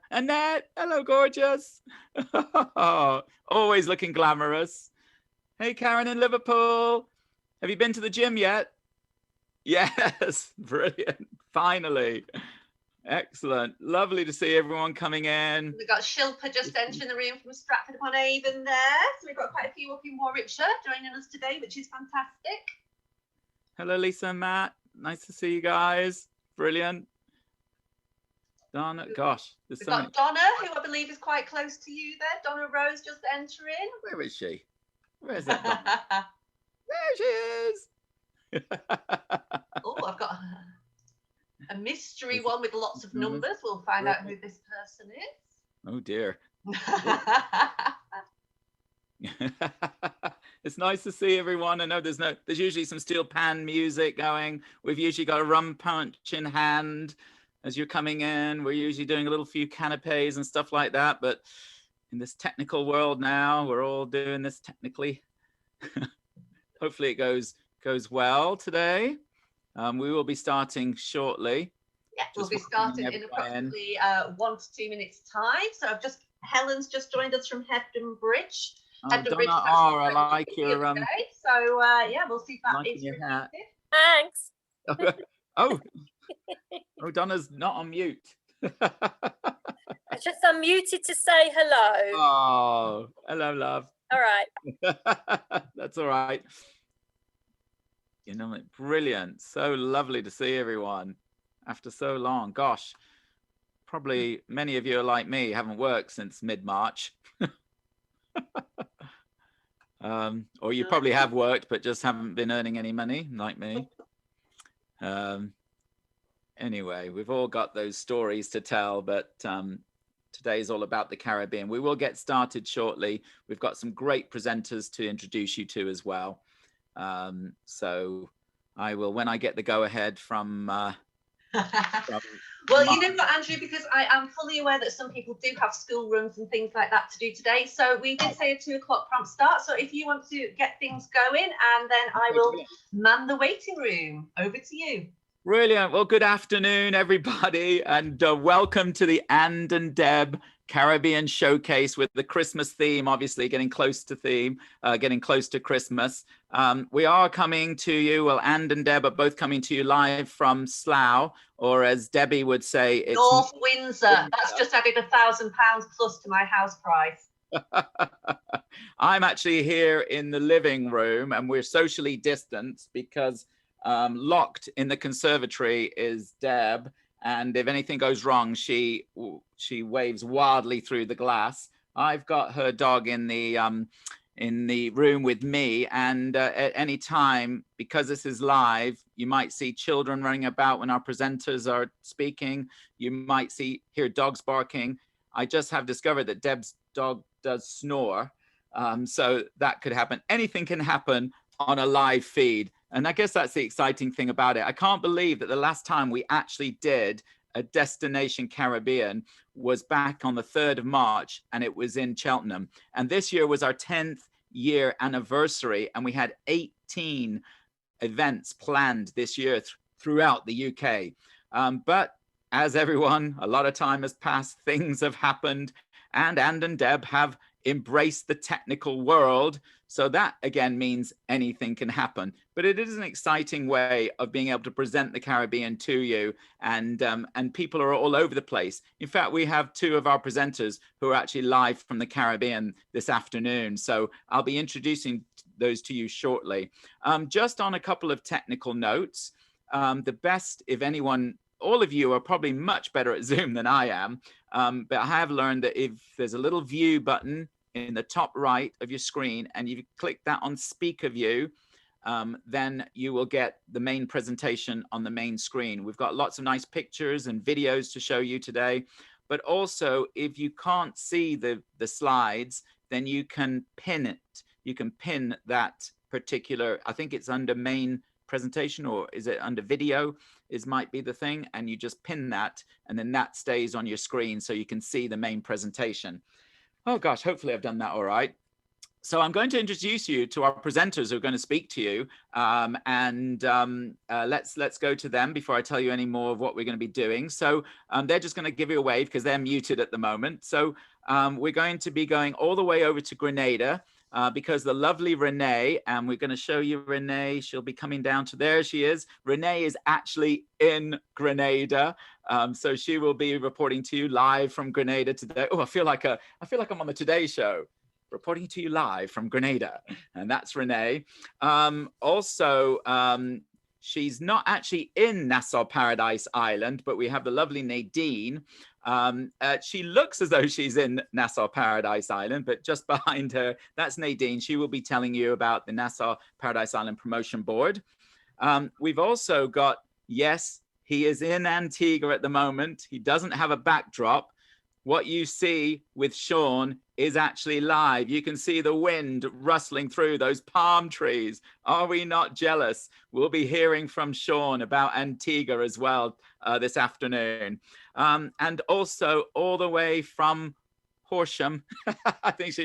Annette, hello, gorgeous. Always looking glamorous. Hey, Karen in Liverpool. Have you been to the gym yet? Yes, brilliant. Finally. Excellent. Lovely to see everyone coming in. We've got Shilpa just entering the room from Stratford-upon-Avon there. So we've got quite a few up in Warwickshire joining us today, which is fantastic. Hello, Lisa and Matt. Nice to see you guys. Brilliant. Donna, gosh. We've got Donna, who I believe is quite close to you there. Donna Rose just entering. Where is she? Where is that Donna? There she is. Oh, I've got a mystery one with lots of numbers. We'll find out who this person is. Oh dear. It's nice to see everyone. I know there's usually some steel pan music going. We've usually got a rum punch in hand as you're coming in. We're usually doing a little few canapes and stuff like that, but in this technical world now, we're all doing this technically. Hopefully it goes well today. We will be starting shortly. Yeah, we'll be starting in approximately 1 to 2 minutes time. So Helen's just joined us from Hebden Bridge. Hebden Bridge. Oh, I like your So yeah, we'll see if that is your hat. Thanks. Oh, Donna's not on mute. I just unmuted to say hello. Oh, hello, love. All right. That's all right. You know, brilliant. So lovely to see everyone after so long. Gosh, probably many of you are like me, haven't worked since mid-March. Or you probably have worked, but just haven't been earning any money, like me. Anyway, we've all got those stories to tell, but today is all about the Caribbean. We will get started shortly. We've got some great presenters to introduce you to as well. So I will, when I get the go-ahead from well, you know what, Andrew, because I am fully aware that some people do have school runs and things like that to do today. So we did say a 2 o'clock prompt start. So if you want to get things going, and then I will man the waiting room. Over to you. Brilliant. Well, good afternoon, everybody, and welcome to the And Deb Caribbean Showcase with the Christmas theme, obviously getting close to theme, getting close to Christmas. We are coming to you, well, And Deb are both coming to you live from Slough, or as Debbie would say, it's North Windsor. That's just added £1,000 plus to my house price. I'm actually here in the living room, and we're socially distanced because locked in the conservatory is Deb, and if anything goes wrong, she waves wildly through the glass. I've got her dog in the room with me, and at any time, because this is live, you might see children running about when our presenters are speaking. You might hear dogs barking. I just have discovered that Deb's dog does snore, so that could happen. Anything can happen on a live feed. And I guess that's the exciting thing about it. I can't believe that the last time we actually did a Destination Caribbean was back on the 3rd of March, and it was in Cheltenham. And this year was our 10th year anniversary, and we had 18 events planned this year throughout the UK. But as everyone, a lot of time has passed, things have happened, and Deb have embraced the technical world. So that again means anything can happen, but it is an exciting way of being able to present the Caribbean to you, and people are all over the place. In fact, we have 2 of our presenters who are actually live from the Caribbean this afternoon. So I'll be introducing those to you shortly. Just on a couple of technical notes, the best, if anyone, all of you are probably much better at Zoom than I am, but I have learned that if there's a little view button in the top right of your screen, and you click that on speaker view, then you will get the main presentation on the main screen. We've got lots of nice pictures and videos to show you today, but also if you can't see the slides, then you can pin it. You can pin that particular, I think it's under main presentation, or is it under video, might be the thing, and you just pin that, and then that stays on your screen so you can see the main presentation. Oh gosh, hopefully I've done that all right. So I'm going to introduce you to our presenters who are going to speak to you, let's go to them before I tell you any more of what we're going to be doing. So they're just going to give you a wave because they're muted at the moment. So we're going to be going all the way over to Grenada because the lovely Renee, and we're going to show you Renee, she'll be coming down to, there she is. Renee is actually in Grenada. So she will be reporting to you live from Grenada today. Oh, I feel like I'm on the Today Show. Reporting to you live from Grenada, and that's Renee. She's not actually in Nassau Paradise Island, but we have the lovely Nadine. She looks as though she's in Nassau Paradise Island, but just behind her, that's Nadine. She will be telling you about the Nassau Paradise Island Promotion Board. We've also got, yes, he is in Antigua at the moment. He doesn't have a backdrop. What you see with Sean is actually live. You can see the wind rustling through those palm trees. Are we not jealous? We'll be hearing from Sean about Antigua as well this afternoon. And also all the way from Horsham, I think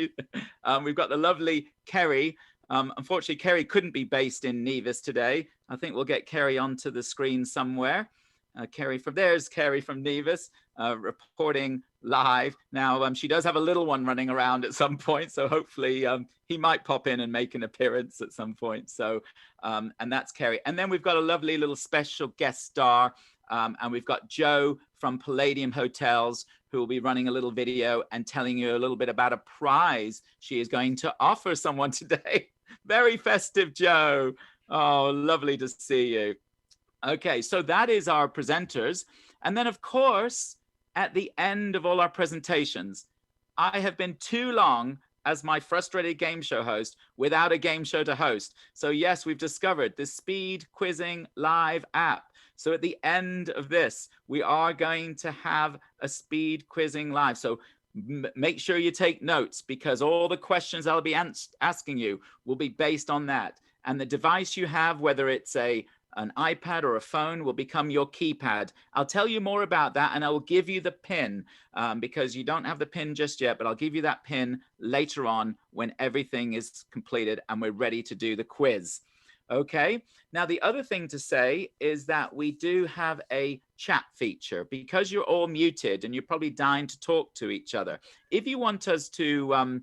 we've got the lovely Kerry. Unfortunately, Kerry couldn't be based in Nevis today. I think we'll get Kerry onto the screen somewhere. There's Kerry from Nevis reporting live. Now, she does have a little one running around at some point, so hopefully he might pop in and make an appearance at some point. So, and that's Kerry. And then we've got a lovely little special guest star, and we've got Joe from Palladium Hotels, who will be running a little video and telling you a little bit about a prize she is going to offer someone today. Very festive, Joe. Oh, lovely to see you. Okay, so that is our presenters. And then, of course, at the end of all our presentations, I have been too long as my frustrated game show host without a game show to host. So yes, we've discovered the speed quizzing live app. So at the end of this, we are going to have a speed quizzing live. So make sure you take notes, because all the questions I'll be asking you will be based on that. And the device you have, whether it's an iPad or a phone, will become your keypad. I'll tell you more about that, and I will give you the pin because you don't have the pin just yet, but I'll give you that pin later on when everything is completed and we're ready to do the quiz. Okay, now the other thing to say is that we do have a chat feature because you're all muted and you're probably dying to talk to each other. If you want us to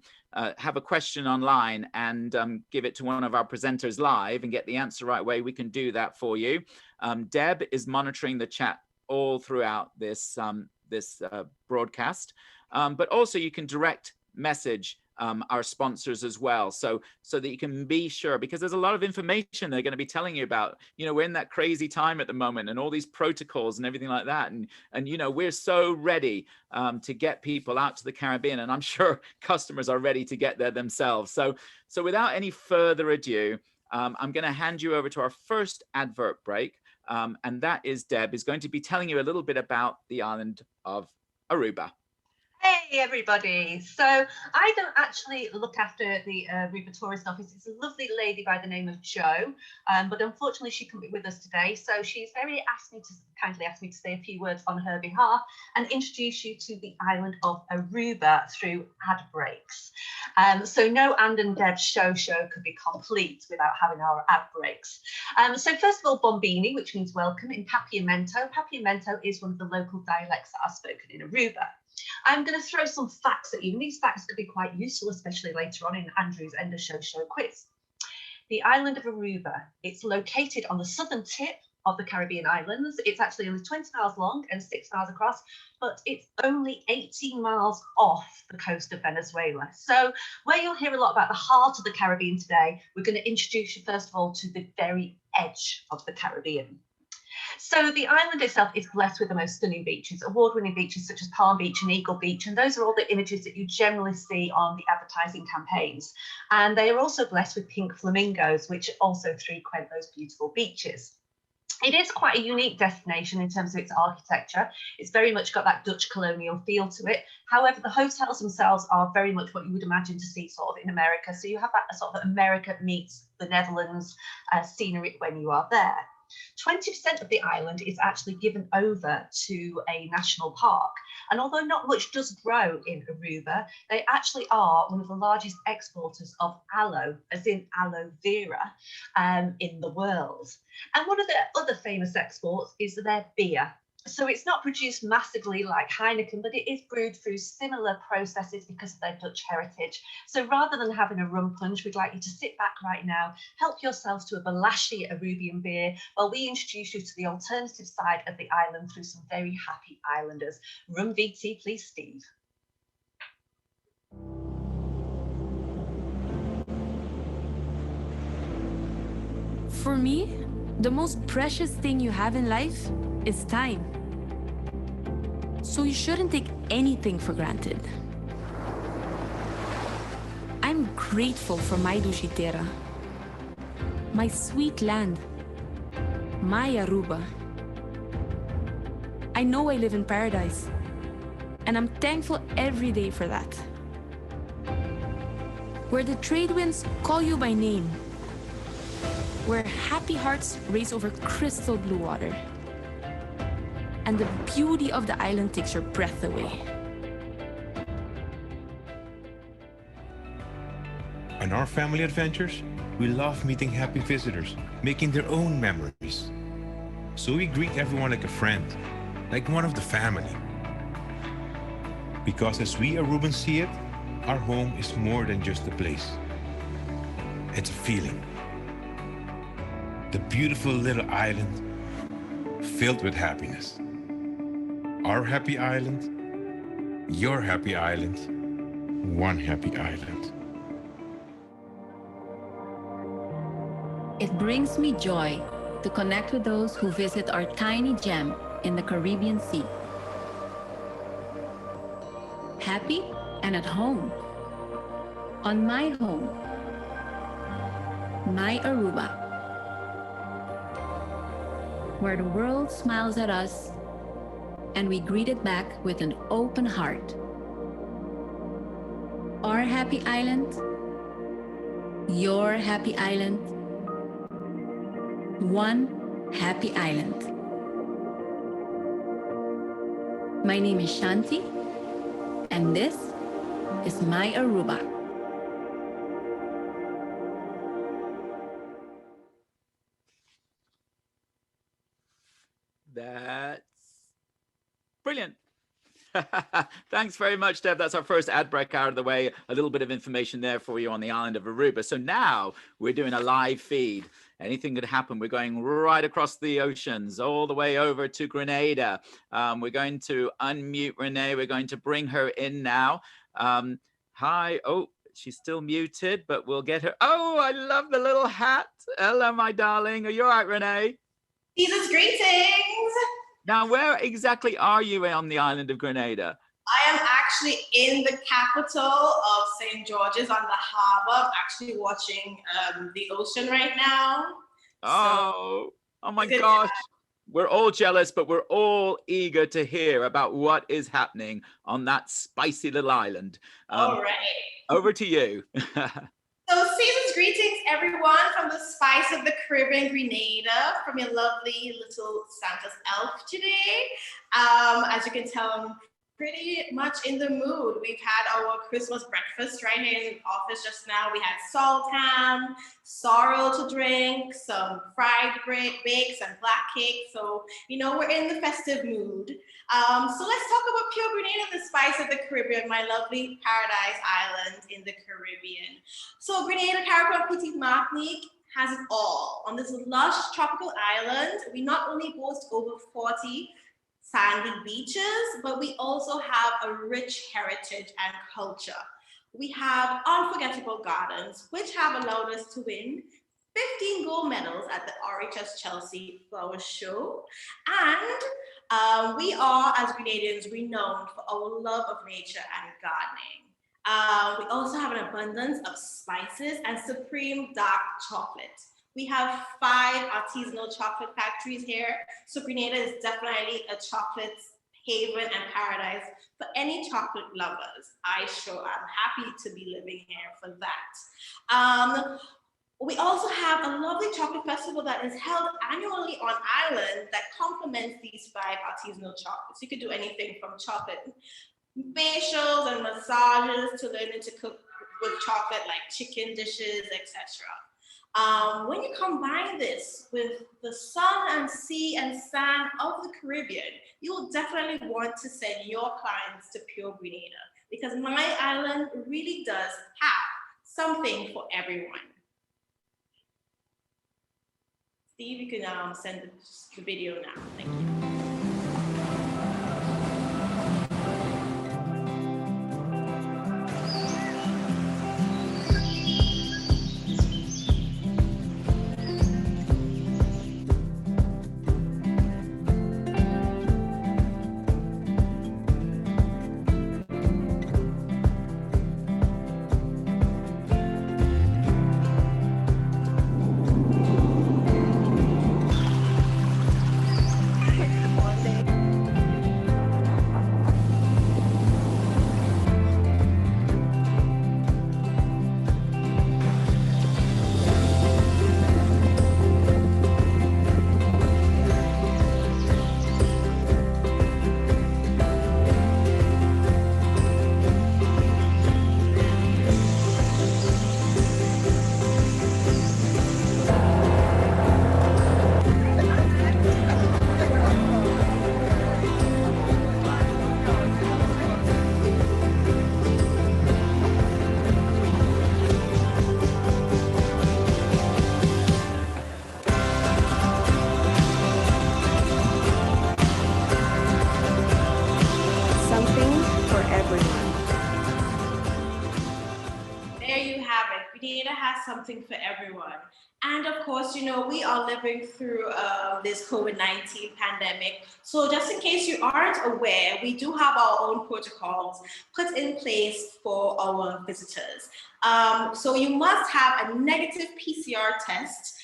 have a question online and give it to one of our presenters live and get the answer right away, we can do that for you. Deb is monitoring the chat all throughout this broadcast, but also you can direct message our sponsors as well, so that you can be sure, because there's a lot of information they're going to be telling you about. You know, we're in that crazy time at the moment and all these protocols and everything like that, and you know, we're so ready to get people out to the Caribbean, and I'm sure customers are ready to get there themselves. So without any further ado, I'm going to hand you over to our first advert break, and that is Deb is going to be telling you a little bit about the island of Aruba. Hey everybody, so I don't actually look after the Aruba tourist office. It's a lovely lady by the name of Jo, but unfortunately she couldn't be with us today, so she's kindly asked me to say a few words on her behalf and introduce you to the island of Aruba through ad breaks. So no Anne and Deb's show could be complete without having our ad breaks. So first of all, Bombini, which means welcome, in Papiamento. Papiamento is one of the local dialects that are spoken in Aruba. I'm going to throw some facts at you, and these facts could be quite useful, especially later on in Andrew's end of show quiz. The island of Aruba, it's located on the southern tip of the Caribbean islands. It's actually only 20 miles long and 6 miles across, but it's only 18 miles off the coast of Venezuela. So where you'll hear a lot about the heart of the Caribbean today, we're going to introduce you first of all to the very edge of the Caribbean. So the island itself is blessed with the most stunning beaches, award-winning beaches such as Palm Beach and Eagle Beach, and those are all the images that you generally see on the advertising campaigns. And they are also blessed with pink flamingos, which also frequent those beautiful beaches. It is quite a unique destination in terms of its architecture. It's very much got that Dutch colonial feel to it. However, the hotels themselves are very much what you would imagine to see sort of in America. So you have that sort of America meets the Netherlands scenery when you are there. 20% of the island is actually given over to a national park. And although not much does grow in Aruba, they actually are one of the largest exporters of aloe, as in aloe vera, in the world. And one of the other famous exports is their beer. So it's not produced massively like Heineken, but it is brewed through similar processes because of their Dutch heritage. So rather than having a rum punch, we'd like you to sit back right now, help yourselves to a Balashi Arubian beer, while we introduce you to the alternative side of the island through some very happy islanders. Rum VT, please, Steve. For me, the most precious thing you have in life is time. So you shouldn't take anything for granted. I'm grateful for my Dushitera, my sweet land, my Aruba. I know I live in paradise, and I'm thankful every day for that. Where the trade winds call you by name, where happy hearts race over crystal blue water, and the beauty of the island takes your breath away. On our family adventures, we love meeting happy visitors, making their own memories. So we greet everyone like a friend, like one of the family. Because as we Arubans see it, our home is more than just a place. It's a feeling. The beautiful little island filled with happiness. Our happy island, your happy island, one happy island. It brings me joy to connect with those who visit our tiny gem in the Caribbean Sea. Happy and at home. On my home, my Aruba, where the world smiles at us and we greet it back with an open heart. Our happy island, your happy island, one happy island. My name is Shanti, and this is my Aruba. That's brilliant. Thanks very much, Deb. That's our first ad break out of the way. A little bit of information there for you on the island of Aruba. So now we're doing a live feed. Anything could happen. We're going right across the oceans, all the way over to Grenada. We're going to unmute Renee. We're going to bring her in now. Hi. Oh, she's still muted, but we'll get her. Oh, I love the little hat. Hello, my darling. Are you all right, Renee? Season's greetings. Now, where exactly are you on the island of Grenada? I am actually in the capital of St. George's on the harbor. I'm actually watching the ocean right now. Oh my gosh. We're all jealous, but we're all eager to hear about what is happening on that spicy little island. All right. Over to you. So season's greetings, everyone, from the spice of the Caribbean, Grenada, from your lovely little Santa's elf today. As you can tell, I'm pretty much in the mood. We've had our Christmas breakfast right here in the office just now. We had salt ham, sorrel to drink, some fried bakes and black cake. So, you know, we're in the festive mood. So let's talk about pure Grenada, the spice of the Caribbean, my lovely paradise island in the Caribbean. So Grenada, Caribbean, Petite Martinique has it all. On this lush tropical island, we not only boast over 40 sandy beaches, but we also have a rich heritage and culture. We have unforgettable gardens, which have allowed us to win 15 gold medals at the RHS Chelsea Flower Show. And we are, as Grenadians, renowned for our love of nature and gardening. We also have an abundance of spices and supreme dark chocolate. We have 5 artisanal chocolate factories here. So Grenada is definitely a chocolate haven and paradise for any chocolate lovers. I sure am happy to be living here for that. We also have a lovely chocolate festival that is held annually on island that complements these 5 artisanal chocolates. You could do anything from chocolate facials and massages to learning to cook with chocolate like chicken dishes, etc. When you combine this with the sun and sea and sand of the Caribbean, you will definitely want to send your clients to Pure Grenada because my island really does have something for everyone. Steve, you can send the video now. Thank you. Grenada has something for everyone. And of course, you know, we are living through this COVID-19 pandemic. So just in case you aren't aware, we do have our own protocols put in place for our visitors. So you must have a negative PCR test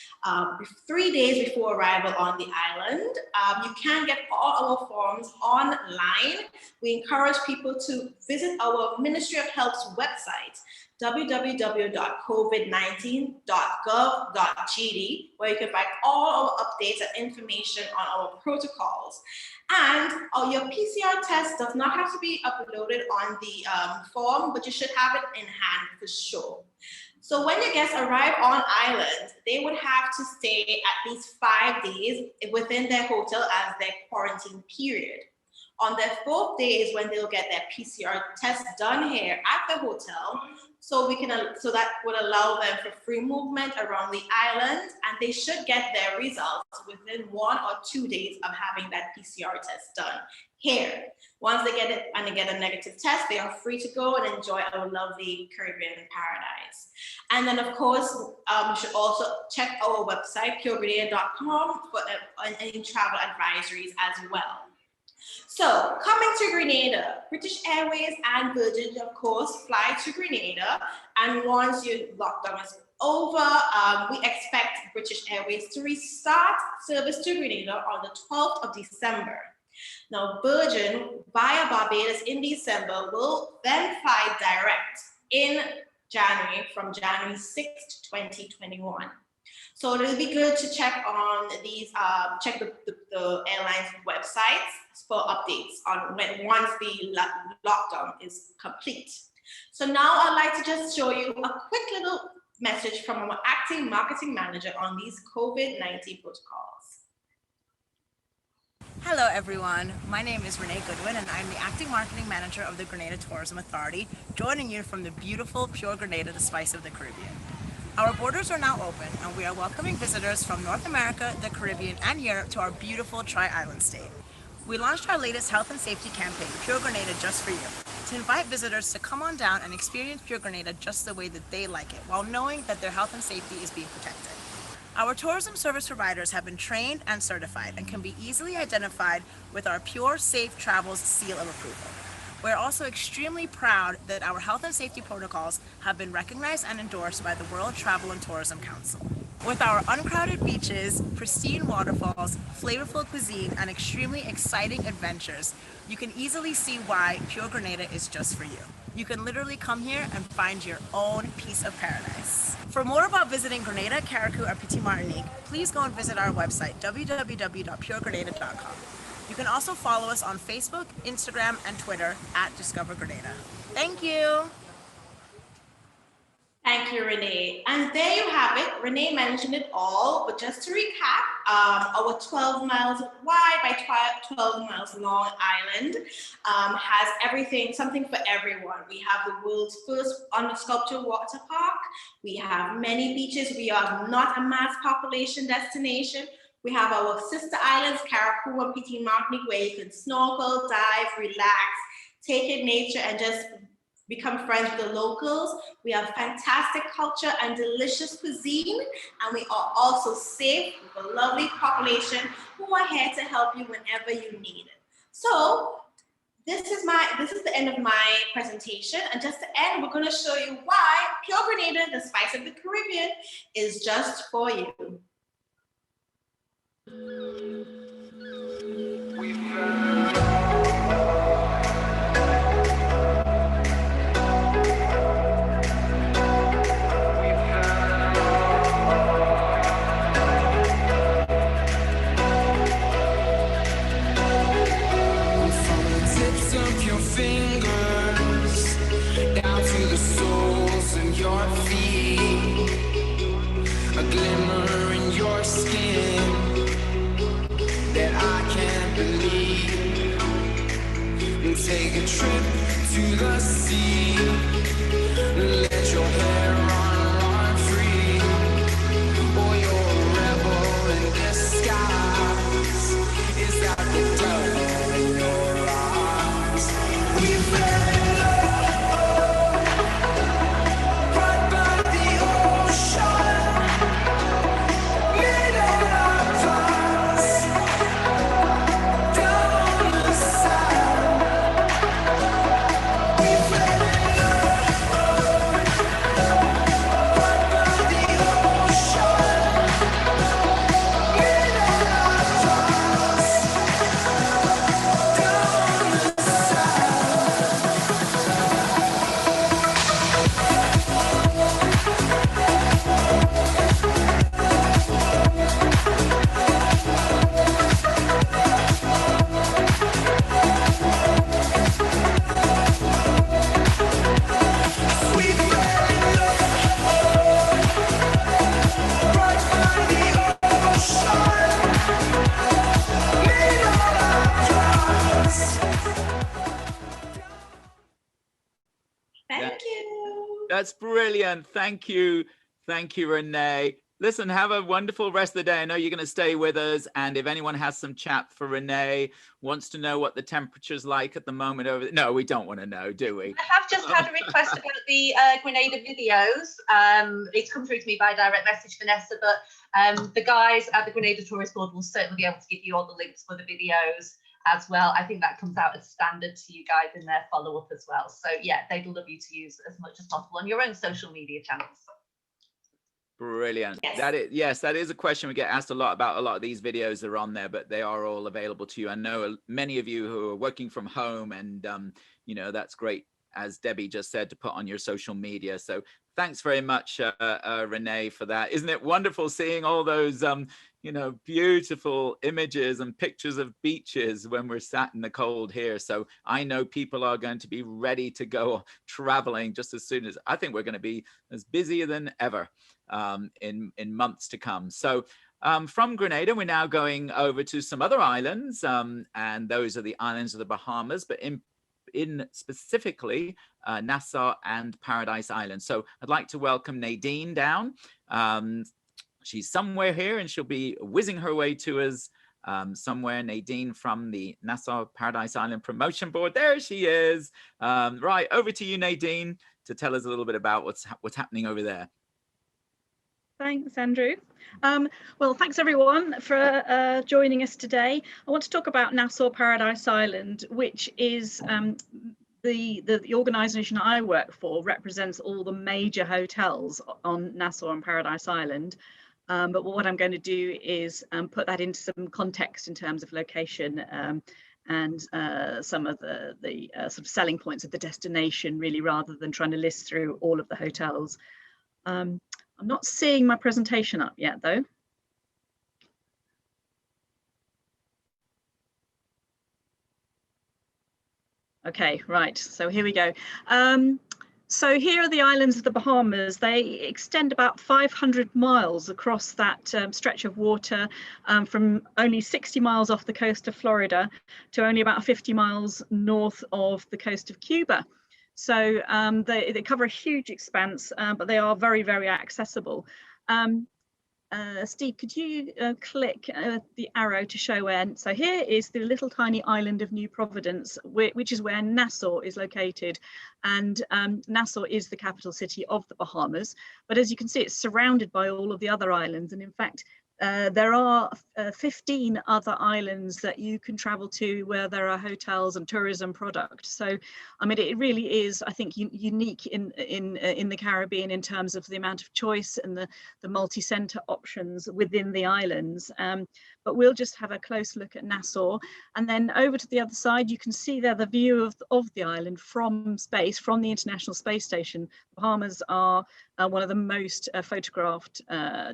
3 days before arrival on the island. You can get all our forms online. We encourage people to visit our Ministry of Health's website, www.covid19.gov.gd, where you can find all our updates and information on our protocols. And your PCR test does not have to be uploaded on the form, but you should have it in hand for sure. So when your guests arrive on island, they would have to stay at least 5 days within their hotel as their quarantine period. On their 4th day is when they'll get their PCR test done here at the hotel. So that would allow them for free movement around the island, and they should get their results within 1 or 2 days of having that PCR test done here. Once they get it and they get a negative test, they are free to go and enjoy our lovely Caribbean paradise. And then of course, you should also check our website, puregrenada.com, for any travel advisories as well. So coming to Grenada, British Airways and Virgin, of course, fly to Grenada. And once your lockdown is over, we expect British Airways to restart service to Grenada on the 12th of December. Now, Virgin via Barbados in December will then fly direct in January from January 6th, 2021. So it'll be good to check on these, check the airline's websites for updates on once the lockdown is complete. So now I'd like to just show you a quick little message from our acting marketing manager on these COVID-19 protocols. Hello everyone, my name is Renee Goodwin and I'm the acting marketing manager of the Grenada Tourism Authority, joining you from the beautiful Pure Grenada, the spice of the Caribbean. Our borders are now open and we are welcoming visitors from North America, the Caribbean, and Europe to our beautiful Tri-Island state. We launched our latest health and safety campaign, Pure Grenada Just For You, to invite visitors to come on down and experience Pure Grenada just the way that they like it, while knowing that their health and safety is being protected. Our tourism service providers have been trained and certified and can be easily identified with our Pure Safe Travels seal of approval. We're also extremely proud that our health and safety protocols have been recognized and endorsed by the World Travel and Tourism Council. With our uncrowded beaches, pristine waterfalls, flavorful cuisine, and extremely exciting adventures, you can easily see why Pure Grenada is just for you. You can literally come here and find your own piece of paradise. For more about visiting Grenada, Carriacou, or Petite Martinique, please go and visit our website, www.puregrenada.com. You can also follow us on Facebook, Instagram, and Twitter at Discover Grenada. Thank you. Thank you, Renee. And there you have it. Renee mentioned it all, but just to recap, our 12 miles wide by 12 miles long island has everything, something for everyone. We have the world's first under-sculpted water park. We have many beaches. We are not a mass population destination. We have our sister islands, Carriacou and Petite Martinique, where you can snorkel, dive, relax, take in nature, and just become friends with the locals. We have fantastic culture and delicious cuisine, and we are also safe with a lovely population who are here to help you whenever you need it. So this is the end of my presentation, and just to end, we're going to show you why Pure Grenada, the spice of the Caribbean, is just for you. Take a trip to the sea. Let your hair run free. Or you're a rebel in disguise. Is that the devil in your eyes? We fell in love right by the ocean. Made out of glass. Down the side. That's brilliant. Thank you. Thank you, Renee. Listen, have a wonderful rest of the day. I know you're going to stay with us. And if anyone has some chat for Renee, wants to know what the temperature's like at the moment over there. No, we don't want to know, do we? I have just had a request about the Grenada videos. It's come through to me by direct message, Vanessa, but the guys at the Grenada Tourist Board will certainly be able to give you all the links for the videos as well. I think that comes out as standard to you guys in their follow-up as well. So yeah, they'd love you to use as much as possible on your own social media channels. Brilliant. Yes. That is a question we get asked a lot about. A lot of these videos are on there, but they are all available to you. I know many of you who are working from home, and you know, that's great, as Debbie just said, to put on your social media. So thanks very much, Renee, for that. Isn't it wonderful seeing all those you know, beautiful images and pictures of beaches when we're sat in the cold here. So I know people are going to be ready to go traveling just as soon as, I think we're going to be as busy than ever in months to come. So from Grenada, we're now going over to some other islands, and those are the islands of the Bahamas, but in specifically Nassau and Paradise Island. So I'd like to welcome Nadine down. She's somewhere here, and she'll be whizzing her way to us somewhere. Nadine from the Nassau Paradise Island Promotion Board. There she is. Right, over to you, Nadine, to tell us a little bit about what's happening over there. Thanks, Andrew. Well, thanks everyone for joining us today. I want to talk about Nassau Paradise Island, which is the organisation I work for represents all the major hotels on Nassau and Paradise Island. But what I'm going to do is put that into some context in terms of location and some of the sort of selling points of the destination, really, rather than trying to list through all of the hotels. I'm not seeing my presentation up yet, though. Okay, right, so here we go. So here are the islands of the Bahamas. They extend about 500 miles across that stretch of water, from only 60 miles off the coast of Florida to only about 50 miles north of the coast of Cuba. So they cover a huge expanse, but they are very, very accessible. Steve, could you click the arrow to show where? So here is the little tiny island of New Providence, which is where Nassau is located. And Nassau is the capital city of the Bahamas. But as you can see, it's surrounded by all of the other islands. And in fact, there are 15 other islands that you can travel to where there are hotels and tourism products. So, I mean, it really is, I think, unique in the Caribbean in terms of the amount of choice and the multi-center options within the islands. But we'll just have a close look at Nassau, and then over to the other side, you can see there the view of the island from space, from the International Space Station. The Bahamas are one of the most photographed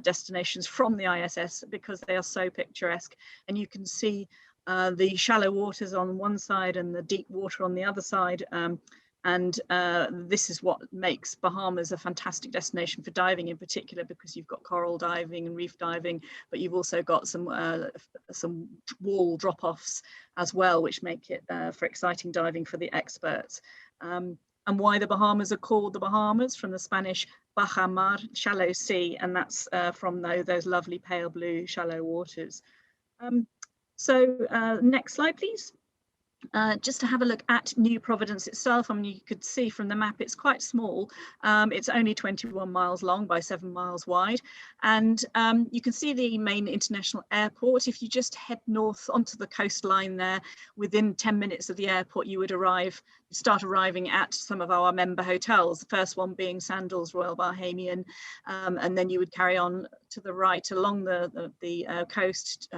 destinations from the ISS because they are so picturesque, and you can see the shallow waters on one side and the deep water on the other side. And this is what makes Bahamas a fantastic destination for diving in particular, because you've got coral diving and reef diving, but you've also got some wall drop-offs as well, which make it for exciting diving for the experts. And why the Bahamas are called the Bahamas, from the Spanish Baja Mar, shallow sea, and that's from those lovely pale blue shallow waters. So next slide, please. Just to have a look at New Providence itself. I mean, you could see from the map it's quite small. It's only 21 miles long by 7 miles wide, and you can see the main international airport. If you just head north onto the coastline there, within 10 minutes of the airport you would start arriving at some of our member hotels, the first one being Sandals Royal Bahamian, and then you would carry on to the right along the coast.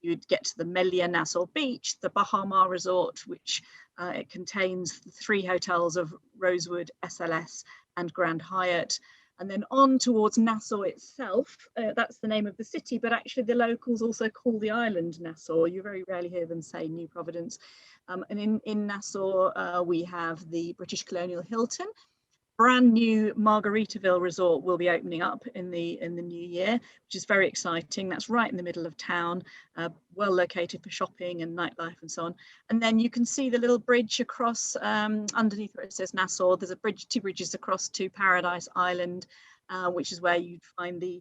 You would get to the Melia Nassau Beach, the Baja Mar Resort, which it contains 3 hotels of Rosewood, SLS and Grand Hyatt. And then on towards Nassau itself, that's the name of the city, but actually the locals also call the island Nassau. You very rarely hear them say New Providence. And in Nassau, we have the British Colonial Hilton. Brand new Margaritaville resort will be opening up in the new year, which is very exciting. That's right in the middle of town, well located for shopping and nightlife and so on. And then you can see the little bridge across underneath where it says Nassau. There's a bridge, 2 bridges across to Paradise Island, which is where you'd find the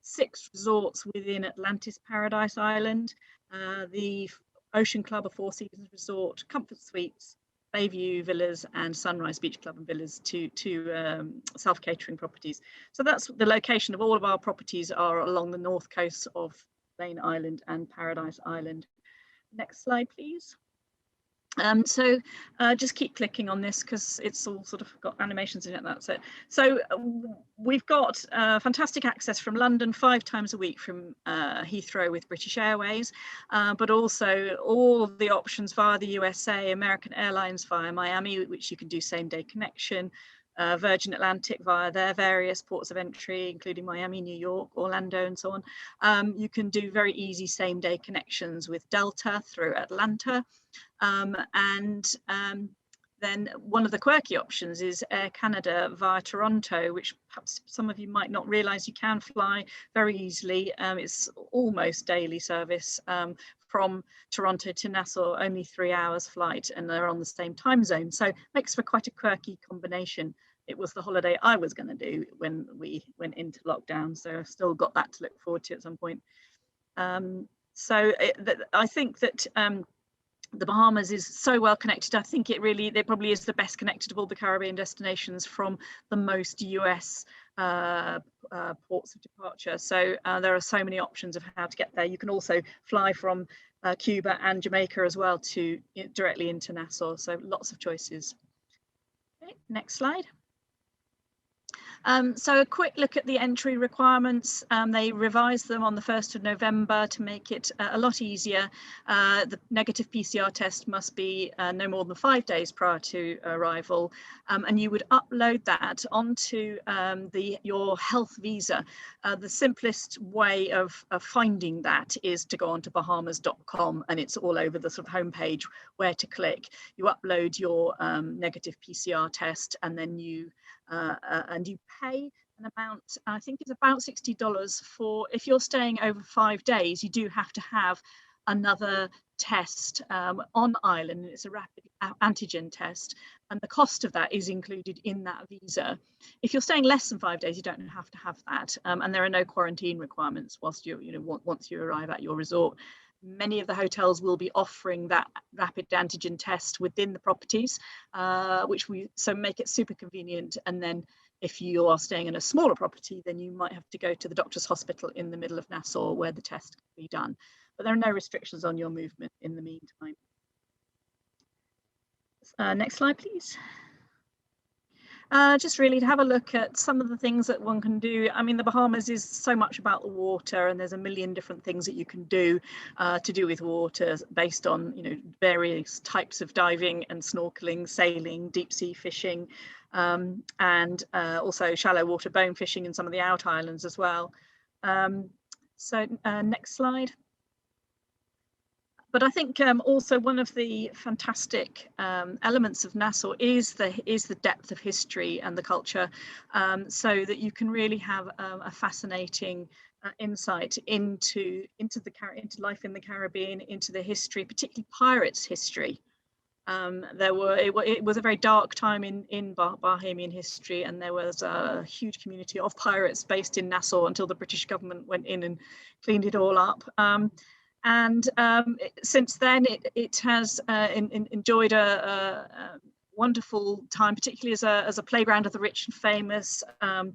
6 resorts within Atlantis Paradise Island, the Ocean Club, a 4 Seasons resort, Comfort Suites, Bayview Villas and Sunrise Beach Club and Villas, two self-catering properties. So that's the location of all of our properties, are along the north coast of Lane Island and Paradise Island. Next slide, please. So just keep clicking on this because it's all sort of got animations in it. That's it. So we've got fantastic access from London 5 times a week from Heathrow with British Airways, but also all of the options via the USA, American Airlines via Miami, which you can do same-day connection, Virgin Atlantic via their various ports of entry, including Miami, New York, Orlando, and so on. You can do very easy same-day connections with Delta through Atlanta. Then one of the quirky options is Air Canada via Toronto, which perhaps some of you might not realise you can fly very easily. It's almost daily service from Toronto to Nassau, only 3 hours flight, and they're on the same time zone. So it makes for quite a quirky combination. It was the holiday I was going to do when we went into lockdown, so I've still got that to look forward to at some point. I think that the Bahamas is so well connected. I think it probably is the best connected of all the Caribbean destinations from the most US ports of departure. So there are so many options of how to get there. You can also fly from Cuba and Jamaica as well to directly into Nassau. So lots of choices. Okay, next slide. So a quick look at the entry requirements. They revised them on the 1st of November to make it a lot easier. The negative PCR test must be no more than 5 days prior to arrival, and you would upload that onto your health visa. The simplest way of finding that is to go onto Bahamas.com, and it's all over the sort of homepage where to click. You upload your negative PCR test, and then you pay an amount, I think it's about $60 for, if you're staying over 5 days, you do have to have another test on island. It's a rapid antigen test, and the cost of that is included in that visa. If you're staying less than 5 days, you don't have to have that, and there are no quarantine requirements once you arrive at your resort. Many of the hotels will be offering that rapid antigen test within the properties, which make it super convenient. And then if you are staying in a smaller property, then you might have to go to the doctor's hospital in the middle of Nassau where the test can be done. But there are no restrictions on your movement in the meantime. Next slide, please. Just really to have a look at some of the things that one can do. I mean, the Bahamas is so much about the water, and there's a million different things that you can do to do with water based on, various types of diving and snorkeling, sailing, deep sea fishing, and also shallow water bone fishing in some of the out islands as well. Next slide. But I think also one of the fantastic elements of Nassau is the depth of history and the culture, so that you can really have a fascinating insight into life in the Caribbean, into the history, particularly pirates' history. It was a very dark time in Bahamian history, and there was a huge community of pirates based in Nassau until the British government went in and cleaned it all up. Since then, it has enjoyed a wonderful time, particularly as a playground of the rich and famous, and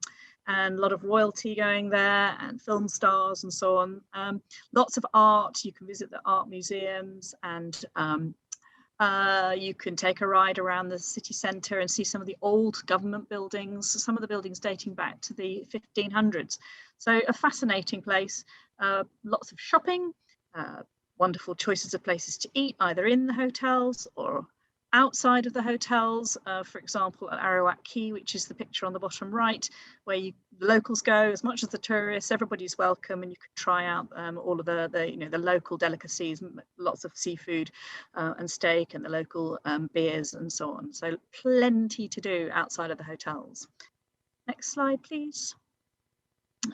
a lot of royalty going there, and film stars and so on. Lots of art. You can visit the art museums, and you can take a ride around the city centre and see some of the old government buildings, some of the buildings dating back to the 1500s. So a fascinating place. Lots of shopping. Wonderful choices of places to eat, either in the hotels or outside of the hotels. For example, at Aruba Key, which is the picture on the bottom right, where the locals go as much as the tourists. Everybody's welcome, and you can try out all of the local delicacies, lots of seafood and steak, and the local beers and so on. So plenty to do outside of the hotels. Next slide, please.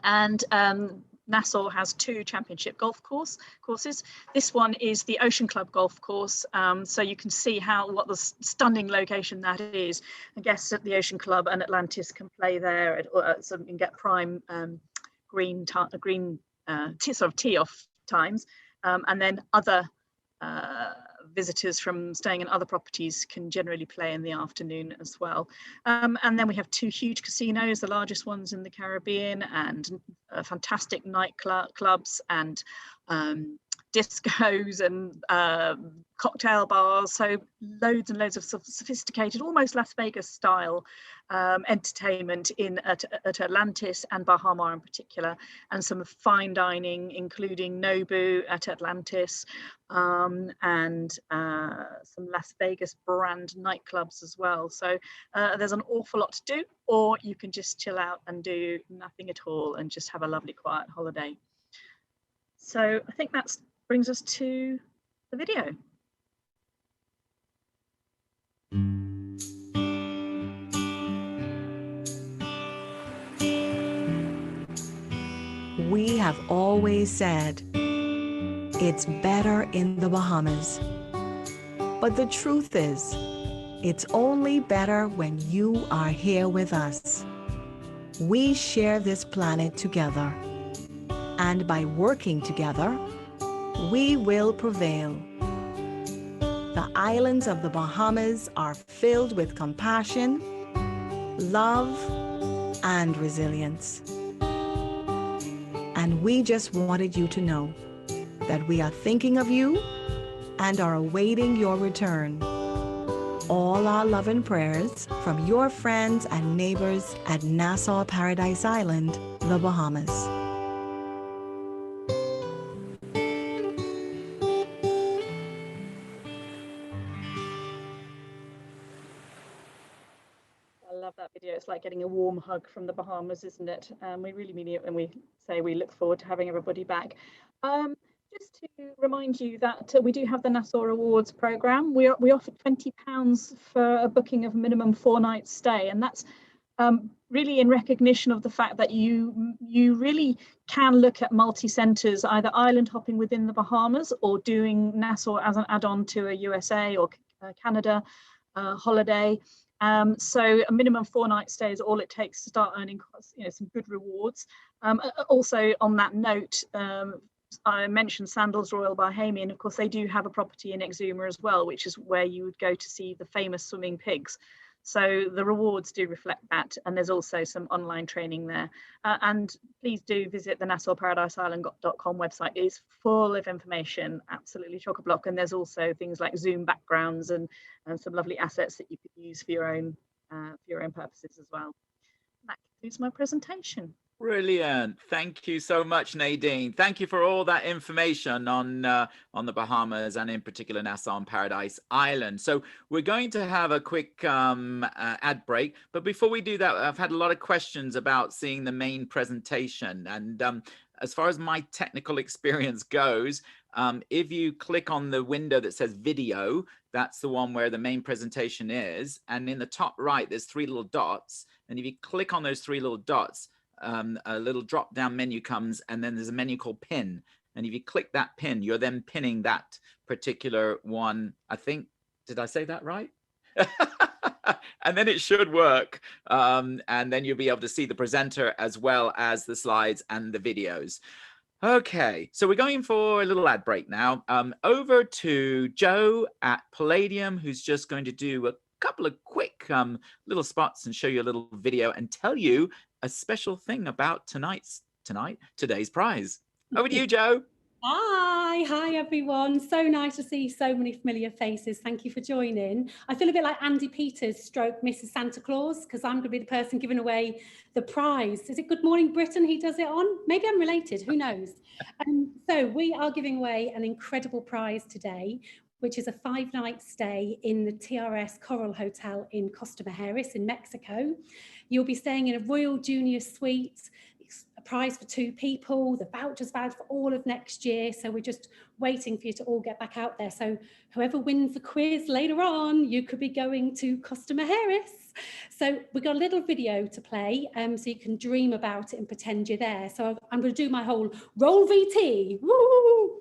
And Nassau has 2 championship golf courses. This one is the Ocean Club golf course, so you can see what the stunning location that is. I guess at the Ocean Club and Atlantis can play there, so you can get prime green tee-off times, and then other visitors from staying in other properties can generally play in the afternoon as well. And then we have 2 huge casinos, the largest ones in the Caribbean, and fantastic nightclubs and discos and cocktail bars. So loads and loads of sophisticated, almost Las Vegas style entertainment at Atlantis and Bahama in particular, and some fine dining, including Nobu at Atlantis, and some Las Vegas brand nightclubs as well. So there's an awful lot to do, or you can just chill out and do nothing at all and just have a lovely quiet holiday. So I think that brings us to the video. We have always said it's better in the Bahamas. But the truth is, it's only better when you are here with us. We share this planet together, and by working together, we will prevail. The islands of the Bahamas are filled with compassion, love, and resilience. And we just wanted you to know that we are thinking of you and are awaiting your return. all our love and prayers from your friends and neighbors at Nassau Paradise Island, the Bahamas. I love that video. It's like getting a warm hug from the Bahamas, isn't it? We really mean it when we say we look forward to having everybody back. Just to remind you that we do have the Nassau Rewards program. We offer £20 for a booking of minimum 4-night stay, and that's really in recognition of the fact that you really can look at multi-centres, either island hopping within the Bahamas or doing Nassau as an add-on to a USA or Canada holiday. So a minimum 4-night stay is all it takes to start earning, some good rewards. Also on that note, I mentioned Sandals Royal Bahamian. Of course, they do have a property in Exuma as well, which is where you would go to see the famous swimming pigs. So the rewards do reflect that, and there's also some online training there. And please do visit the NassauParadiseIsland.com website. It's full of information, absolutely chock-a-block. And there's also things like Zoom backgrounds and some lovely assets that you could use for your own purposes as well. That concludes my presentation. Brilliant. Thank you so much, Nadine. Thank you for all that information on the Bahamas, and in particular Nassau and Paradise Island. So we're going to have a quick ad break. But before we do that, I've had a lot of questions about seeing the main presentation. And as far as my technical experience goes, if you click on the window that says video, that's the one where the main presentation is. And in the top right, there's 3 little dots. And if you click on those 3 little dots, a little drop down menu comes, and then there's a menu called pin, and if you click that pin, you're then pinning that particular one. I think, did I say that right? And then it should work, and then you'll be able to see the presenter as well as the slides and the videos. Okay, so we're going for a little ad break now. Over to Joe at Palladium, who's just going to do a couple of quick little spots and show you a little video and tell you a special thing about today's prize. Over to you, Joe. Hi everyone. So nice to see so many familiar faces. Thank you for joining. I feel a bit like Andy Peters stroke Mrs. Santa Claus, because I'm going to be the person giving away the prize. Is it Good Morning Britain he does it on? Maybe I'm related, who knows? So we are giving away an incredible prize today, which is a 5-night stay in the TRS Coral Hotel in Costa Mujeres in Mexico. You'll be staying in a Royal Junior Suite, a prize for 2 people. The voucher's valid for all of next year. So we're just waiting for you to all get back out there. So whoever wins the quiz later on, you could be going to Costa Mujeres. So we've got a little video to play, so you can dream about it and pretend you're there. So I'm going to do my whole roll VT. Woo!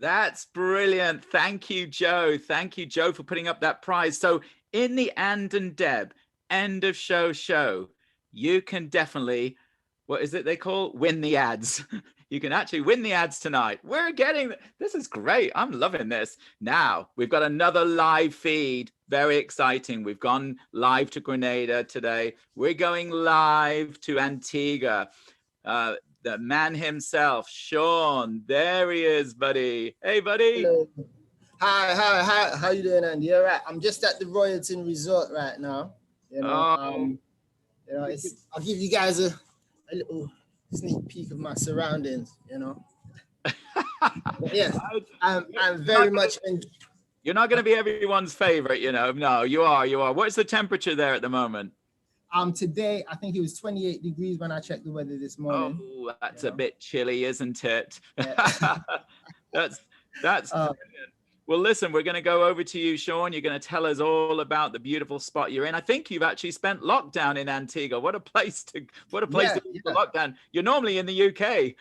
That's brilliant. Thank you, Joe. Thank you, Joe, for putting up that prize. So in the And and Deb end of show, you can definitely, what is it they call? Win the ads. You can actually win the ads tonight. We're getting, this is great. I'm loving this. Now, we've got another live feed. Very exciting. We've gone live to Grenada today. We're going live to Antigua. The man himself, Sean. There he is, buddy. Hey, buddy. Hello. Hi. How you doing, Andy? All right. I'm just at the Royalton Resort right now. You know, I'll give you guys a little sneak peek of my surroundings. You know. But yeah, I'm very much. You're not going to be everyone's favorite, you know. No, you are. What's the temperature there at the moment? Today, I think it was 28 degrees when I checked the weather this morning. Oh, that's a bit chilly, isn't it? Yeah. that's brilliant. Well, listen, we're going to go over to you, Sean. You're going to tell us all about the beautiful spot you're in. I think you've actually spent lockdown in Antigua. What a place to be for lockdown. You're normally in the UK.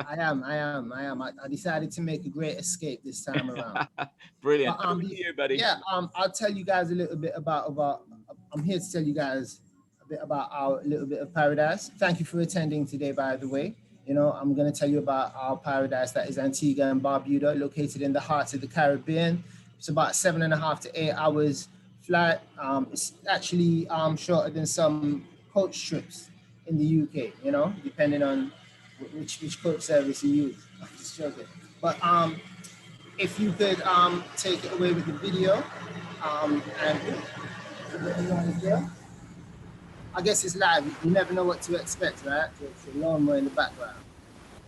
I am. I decided to make a great escape this time around. Brilliant. Over to you, buddy. Yeah, I'll tell you guys a little bit about I'm here to tell you guys a bit about our little bit of paradise. Thank you for attending today, by the way. You know, I'm going to tell you about our paradise that is Antigua and Barbuda, located in the heart of the Caribbean. It's about 7.5 to 8 hours flight. It's actually shorter than some coach trips in the UK, you know, depending on which coach service you use. I'm just joking. But if you could take it away with the video and I guess it's live. You never know what to expect, right? It's a lawnmower in the background.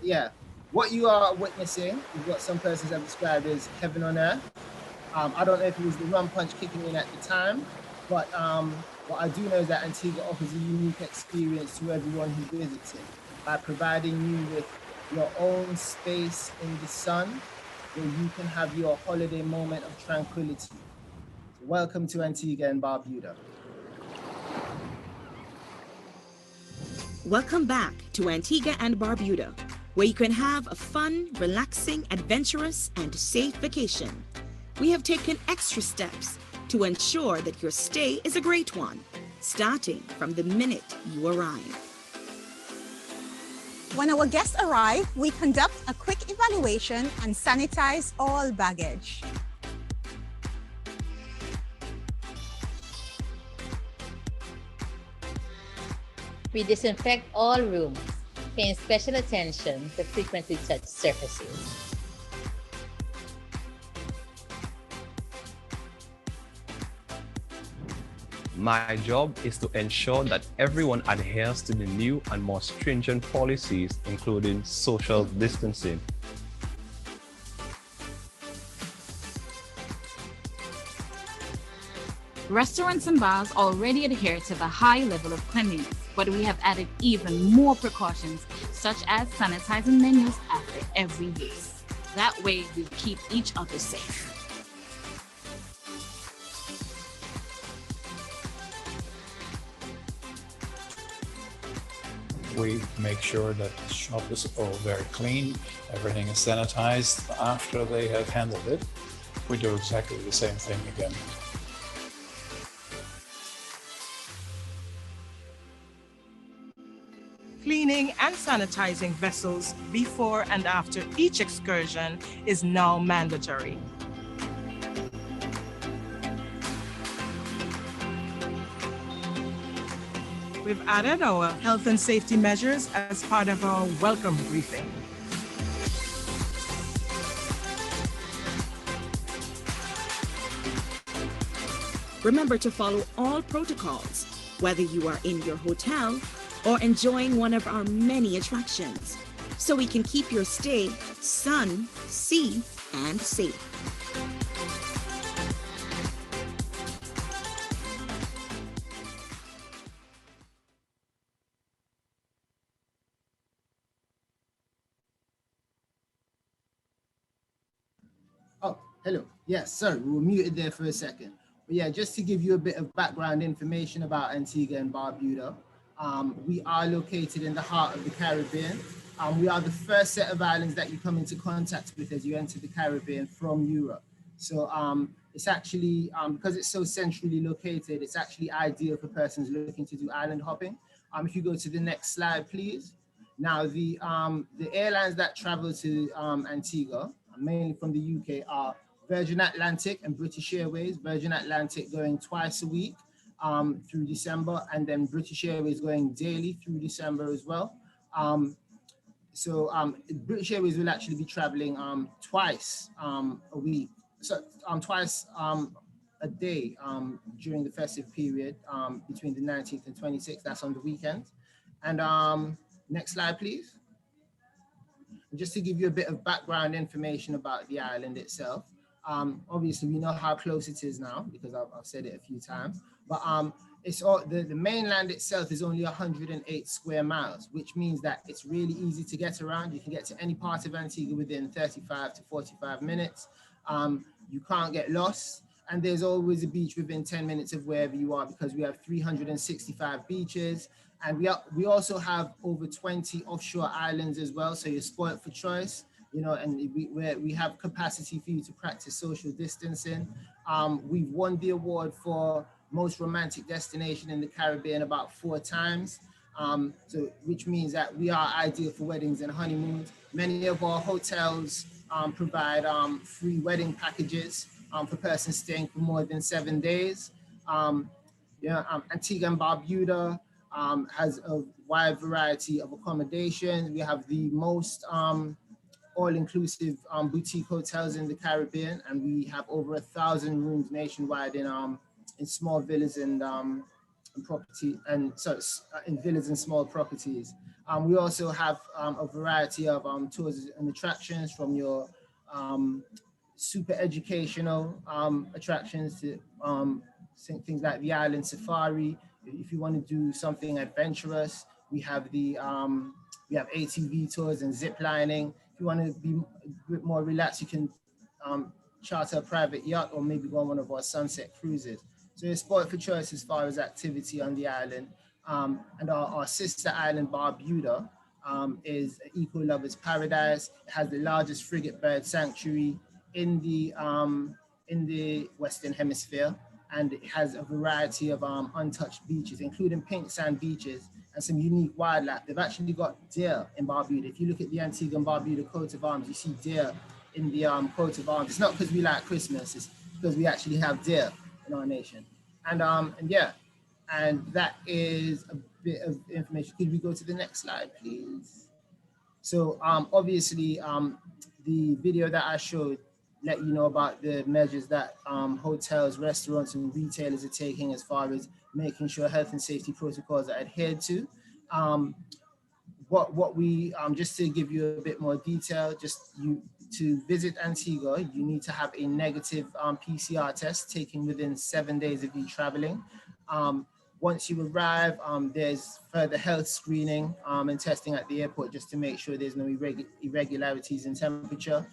Yeah, what you are witnessing is what some persons have described as heaven on earth. I don't know if it was the rum punch kicking in at the time, but what I do know is that Antigua offers a unique experience to everyone who visits it by providing you with your own space in the sun where you can have your holiday moment of tranquility. So welcome to Antigua and Barbuda. Welcome back to Antigua and Barbuda, where you can have a fun, relaxing, adventurous, and safe vacation. We have taken extra steps to ensure that your stay is a great one, starting from the minute you arrive. When our guests arrive, we conduct a quick evaluation and sanitize all baggage. We disinfect all rooms, paying special attention to frequently touched surfaces. My job is to ensure that everyone adheres to the new and more stringent policies, including social distancing. Restaurants and bars already adhere to the high level of cleanliness, but we have added even more precautions, such as sanitizing menus after every use. That way, we keep each other safe. We make sure that the shop is all very clean, everything is sanitized after they have handled it. We do exactly the same thing again. Cleaning and sanitizing vessels before and after each excursion is now mandatory. We've added our health and safety measures as part of our welcome briefing. Remember to follow all protocols, whether you are in your hotel or enjoying one of our many attractions, so we can keep your stay sun, sea, and safe. Oh, hello. Yes, sorry, we were muted there for a second. But yeah, just to give you a bit of background information about Antigua and Barbuda. We are located in the heart of the Caribbean. we are the first set of islands that you come into contact with as you enter the Caribbean from Europe. So it's actually, because it's so centrally located, it's actually ideal for persons looking to do island hopping. If you go to the next slide, please. Now, the airlines that travel to Antigua, mainly from the UK, are Virgin Atlantic and British Airways. Virgin Atlantic going twice a week through December, and then British Airways going daily through December as well. So British Airways will actually be traveling twice a week, so twice a day during the festive period between the 19th and 26th. That's on the weekend. And next slide, please. And just to give you a bit of background information about the island itself. Obviously, we know how close it is now because I've said it a few times. But it's all, the mainland itself is only 108 square miles, which means that it's really easy to get around. You can get to any part of Antigua within 35 to 45 minutes. You can't get lost. And there's always a beach within 10 minutes of wherever you are because we have 365 beaches. And we also have over 20 offshore islands as well. So you're spoiled for choice, you know, and we have capacity for you to practice social distancing. We've won the award for most romantic destination in the Caribbean about 4 times. So which means that we are ideal for weddings and honeymoons. Many of our hotels provide free wedding packages for persons staying for more than 7 days. Antigua and Barbuda has a wide variety of accommodations. We have the most all-inclusive boutique hotels in the Caribbean, and we have over 1,000 rooms nationwide in small villas and in villas and small properties. We also have a variety of tours and attractions, from your super educational attractions to things like the island safari. If you want to do something adventurous, we have ATV tours and zip lining. If you want to be a bit more relaxed, you can charter a private yacht or maybe go on one of our sunset cruises. So it's sport for choice as far as activity on the island. And our sister island, Barbuda, is an eco-lover's paradise. It has the largest frigate bird sanctuary in the Western Hemisphere. And it has a variety of untouched beaches, including pink sand beaches and some unique wildlife. They've actually got deer in Barbuda. If you look at the Antigua and Barbuda coat of arms, you see deer in the coat of arms. It's not because we like Christmas, it's because we actually have deer in our nation. And that is a bit of information. Could we go to the next slide, please? So obviously, the video that I showed let you know about the measures that hotels, restaurants, and retailers are taking as far as making sure health and safety protocols are adhered to. What we, just to give you a bit more detail, to visit Antigua, you need to have a negative PCR test taken within 7 days of you traveling. Once you arrive, there's further health screening and testing at the airport just to make sure there's no irregularities in temperature.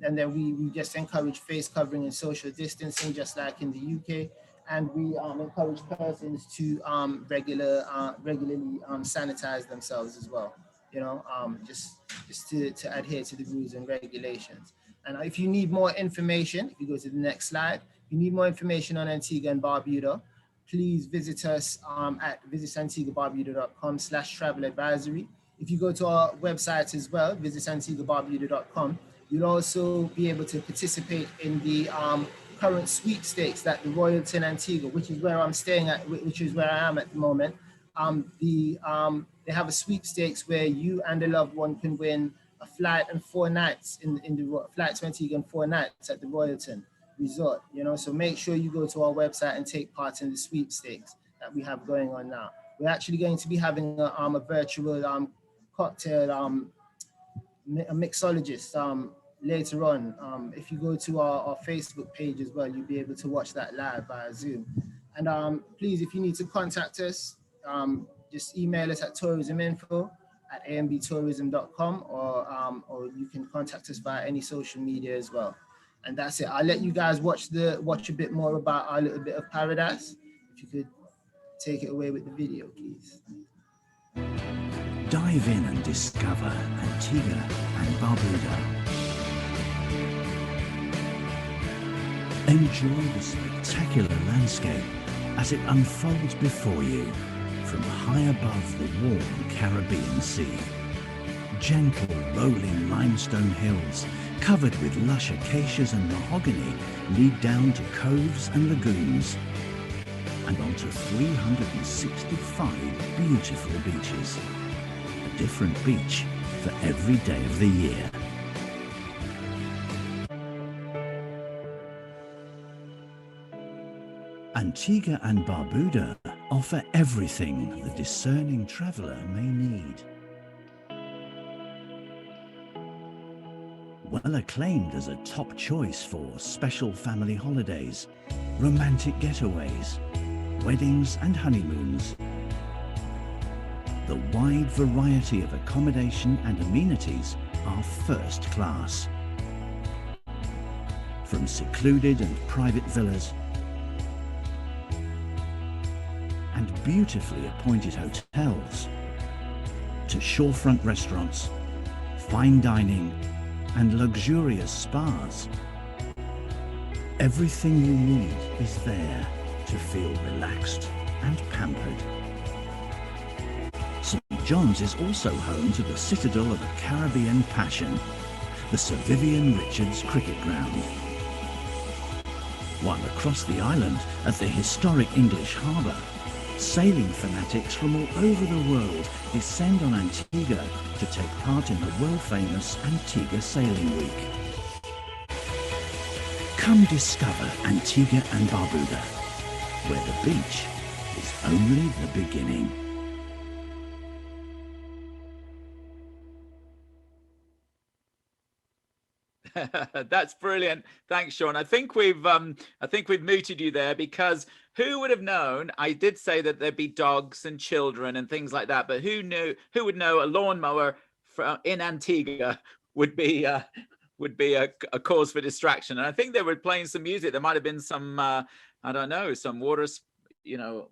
And then we just encourage face covering and social distancing, just like in the UK. And we encourage persons to regularly sanitize themselves as well, you know, just to adhere to the rules and regulations. And if you need more information, if you go to the next slide, if you need more information on Antigua and Barbuda, please visit us at visitantiguabarbuda.com/travel advisory. If you go to our website as well, visitantiguabarbuda.com, you'll also be able to participate in the current sweepstakes that the Royalton Antigua, which is where I'm staying at, which is where I am at the moment. They have a sweepstakes where you and a loved one can win a flight and 4 nights in the flight to Antigua and 4 nights at the Royalton Resort. You know, so make sure you go to our website and take part in the sweepstakes that we have going on now. We're actually going to be having a virtual cocktail, a mixologist later on. If you go to our Facebook page as well, you'll be able to watch that live via Zoom. And please, if you need to contact us, just email us at tourisminfo@ambtourism.com, or you can contact us via any social media as well. And that's it. I'll let you guys watch a bit more about our little bit of paradise. If you could take it away with the video, please. Dive Dive in and discover Antigua and Barbuda. Enjoy the spectacular landscape as it unfolds before you from high above the warm Caribbean Sea. Gentle rolling limestone hills covered with lush acacias and mahogany lead down to coves and lagoons and onto 365 beautiful beaches. A different beach for every day of the year. Antigua and Barbuda offer everything the discerning traveller may need. Well acclaimed as a top choice for special family holidays, romantic getaways, weddings and honeymoons. The wide variety of accommodation and amenities are first class. From secluded and private villas and beautifully appointed hotels to shorefront restaurants, fine dining and luxurious spas. Everything you need is there to feel relaxed and pampered. St. John's is also home to the citadel of a Caribbean passion, the Sir Vivian Richards Cricket Ground. While across the island at the historic English harbour, sailing fanatics from all over the world descend on Antigua to take part in the world-famous Antigua Sailing Week. Come discover Antigua and Barbuda, where the beach is only the beginning. That's brilliant. Thanks, Sean. I think we've muted you there because who would have known? I did say that there'd be dogs and children and things like that, but who would know a lawnmower in Antigua would be a cause for distraction? And I think they were playing some music. There might have been some I don't know, some water,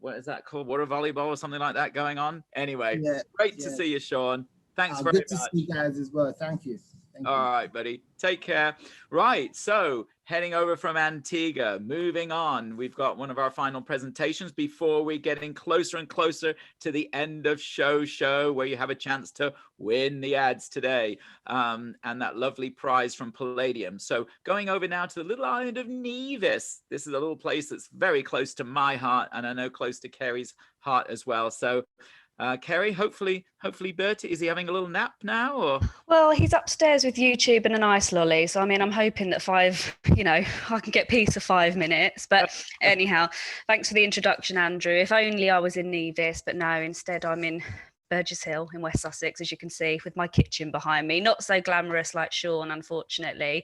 what is that called? Water volleyball or something like that going on. Anyway, Yeah, great to see you, Sean. Thanks very good to much. see you guys as well. Thank you. All right, buddy. Take care. Right. So heading over from Antigua, moving on. We've got one of our final presentations before we're getting closer and closer to the end of show where you have a chance to win the ads today and that lovely prize from Palladium. So going over now to the little island of Nevis. This is a little place that's very close to my heart and I know close to Kerry's heart as well. So Kerry, hopefully Bert, is he having a little nap now or? Well, he's upstairs with YouTube and an ice lolly. So, I mean, I'm hoping that I can get peace of 5 minutes. But anyhow, thanks for the introduction, Andrew. If only I was in Nevis, but no, instead I'm in Burgess Hill in West Sussex, as you can see, with my kitchen behind me. Not so glamorous like Sean, unfortunately.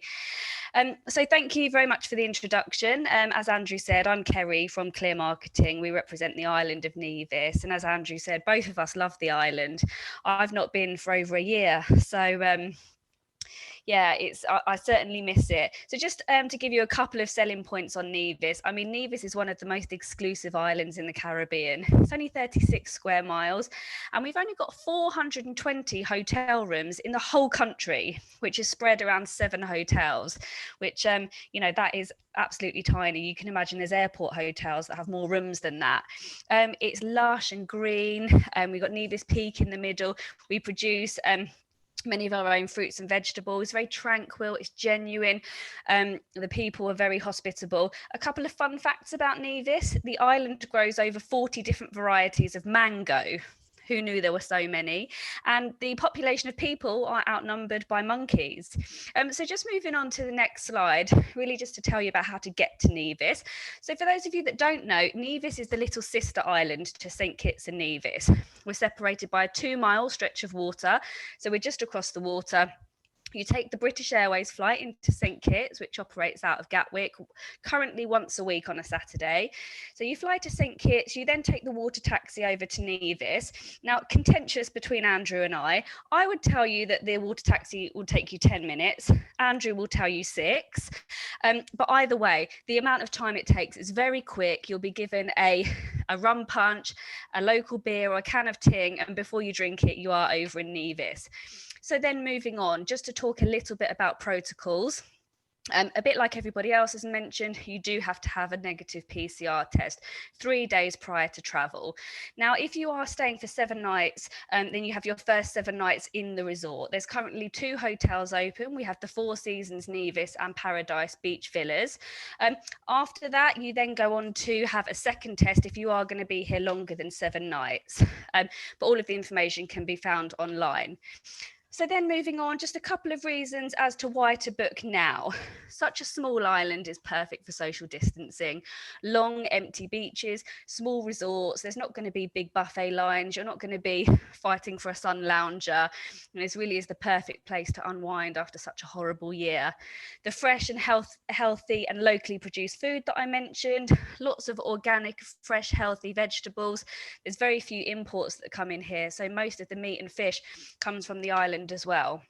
So thank you very much for the introduction. As Andrew said, I'm Kerry from Clear Marketing. We represent the island of Nevis. And as Andrew said, both of us love the island. I've not been for over a year. So yeah, I certainly miss it. So just to give you a couple of selling points on Nevis. I mean, Nevis is one of the most exclusive islands in the Caribbean. It's only 36 square miles, and we've only got 420 hotel rooms in the whole country, which is spread around 7 hotels, which, that is absolutely tiny. You can imagine there's airport hotels that have more rooms than that. It's lush and green. We've got Nevis Peak in the middle. We produce many of our own fruits and vegetables. Very tranquil, it's genuine. The people are very hospitable. A couple of fun facts about Nevis: the island grows over 40 different varieties of mango. Who knew there were so many? And the population of people are outnumbered by monkeys. So just moving on to the next slide, really just to tell you about how to get to Nevis. So for those of you that don't know, Nevis is the little sister island to St. Kitts and Nevis. We're separated by a 2-mile stretch of water. So we're just across the water. You take the British Airways flight into St Kitts, which operates out of Gatwick, currently once a week on a Saturday. So you fly to St Kitts, you then take the water taxi over to Nevis. Now, contentious between Andrew and I would tell you that the water taxi will take you 10 minutes. Andrew will tell you 6. But either way, the amount of time it takes is very quick. You'll be given a rum punch, a local beer or a can of ting, and before you drink it, you are over in Nevis. So then moving on, just to talk a little bit about protocols. A bit like everybody else has mentioned, you do have to have a negative PCR test 3 days prior to travel. Now, if you are staying for 7 nights, then you have your first 7 nights in the resort. There's currently 2 hotels open. We have the Four Seasons Nevis and Paradise Beach Villas. After that, you then go on to have a second test if you are going to be here longer than 7 nights. But all of the information can be found online. So then moving on, just a couple of reasons as to why to book now. Such a small island is perfect for social distancing. Long, empty beaches, small resorts. There's not going to be big buffet lines. You're not going to be fighting for a sun lounger. And this really is the perfect place to unwind after such a horrible year. The fresh and healthy and locally produced food that I mentioned, lots of organic, fresh, healthy vegetables. There's very few imports that come in here. So most of the meat and fish comes from the island as well.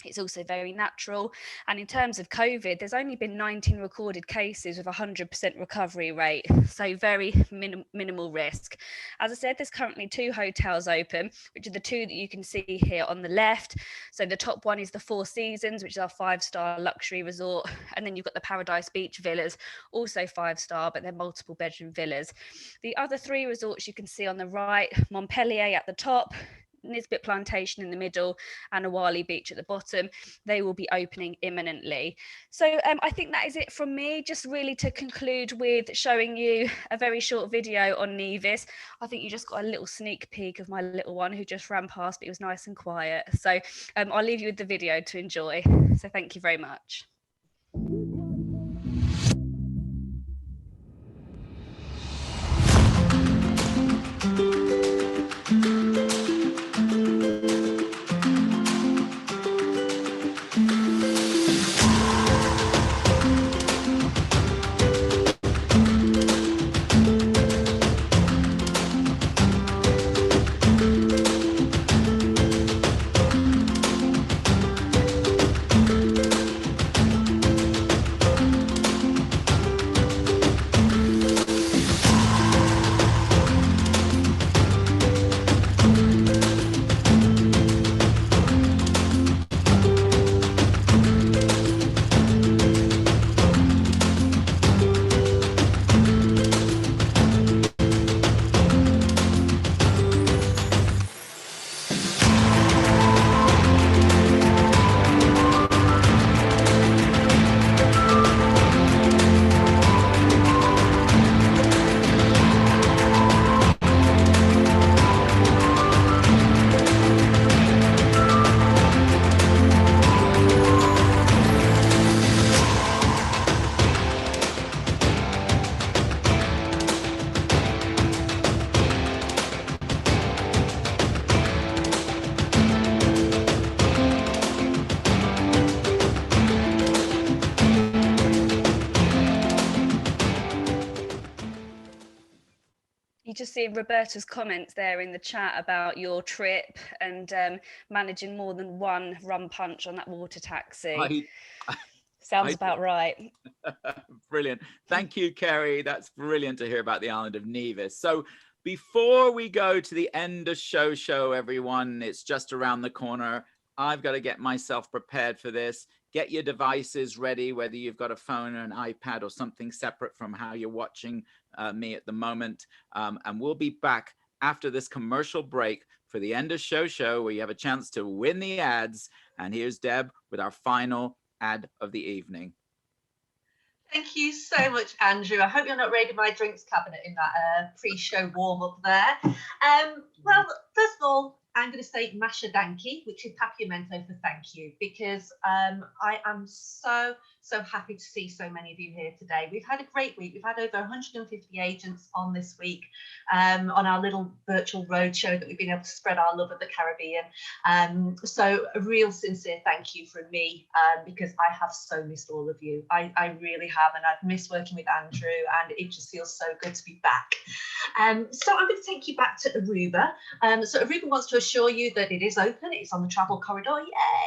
It's also very natural. And in terms of COVID, there's only been 19 recorded cases with 100% recovery rate. So very minimal risk. As I said, there's currently 2 hotels open, which are the 2 that you can see here on the left. So the top one is the Four Seasons, which is our 5-star luxury resort. And then you've got the Paradise Beach Villas, also 5-star, but they're multiple bedroom villas. The other 3 resorts you can see on the right, Montpellier at the top, Nisbet Plantation in the middle, and Awali Beach at the bottom. They will be opening imminently. So I think that is it from me, just really to conclude with showing you a very short video on Nevis. I think you just got a little sneak peek of my little one who just ran past, but he was nice and quiet. So I'll leave you with the video to enjoy. So thank you very much. Just seeing Roberta's comments there in the chat about your trip and managing more than 1 rum punch on that water taxi. Sounds about right. Brilliant. Thank you, Kerry. That's brilliant to hear about the island of Nevis. So before we go to the end of show, everyone, it's just around the corner. I've got to get myself prepared for this. Get your devices ready, whether you've got a phone or an iPad or something separate from how you're watching me at the moment. And we'll be back after this commercial break for the end of show, where you have a chance to win the ads. And here's Deb with our final ad of the evening. Thank you so much, Andrew. I hope you're not raiding my drinks cabinet in that pre-show warm-up there. Well, first of all, I'm going to say Masha Danki, which is Papiamento for thank you, because I am so So happy to see so many of you here today. We've had a great week. We've had over 150 agents on this week on our little virtual roadshow that we've been able to spread our love of the Caribbean. So a real sincere thank you from me because I have so missed all of you. I really have, and I've missed working with Andrew, and it just feels so good to be back. So I'm going to take you back to Aruba. So Aruba wants to assure you that it is open. It's on the travel corridor.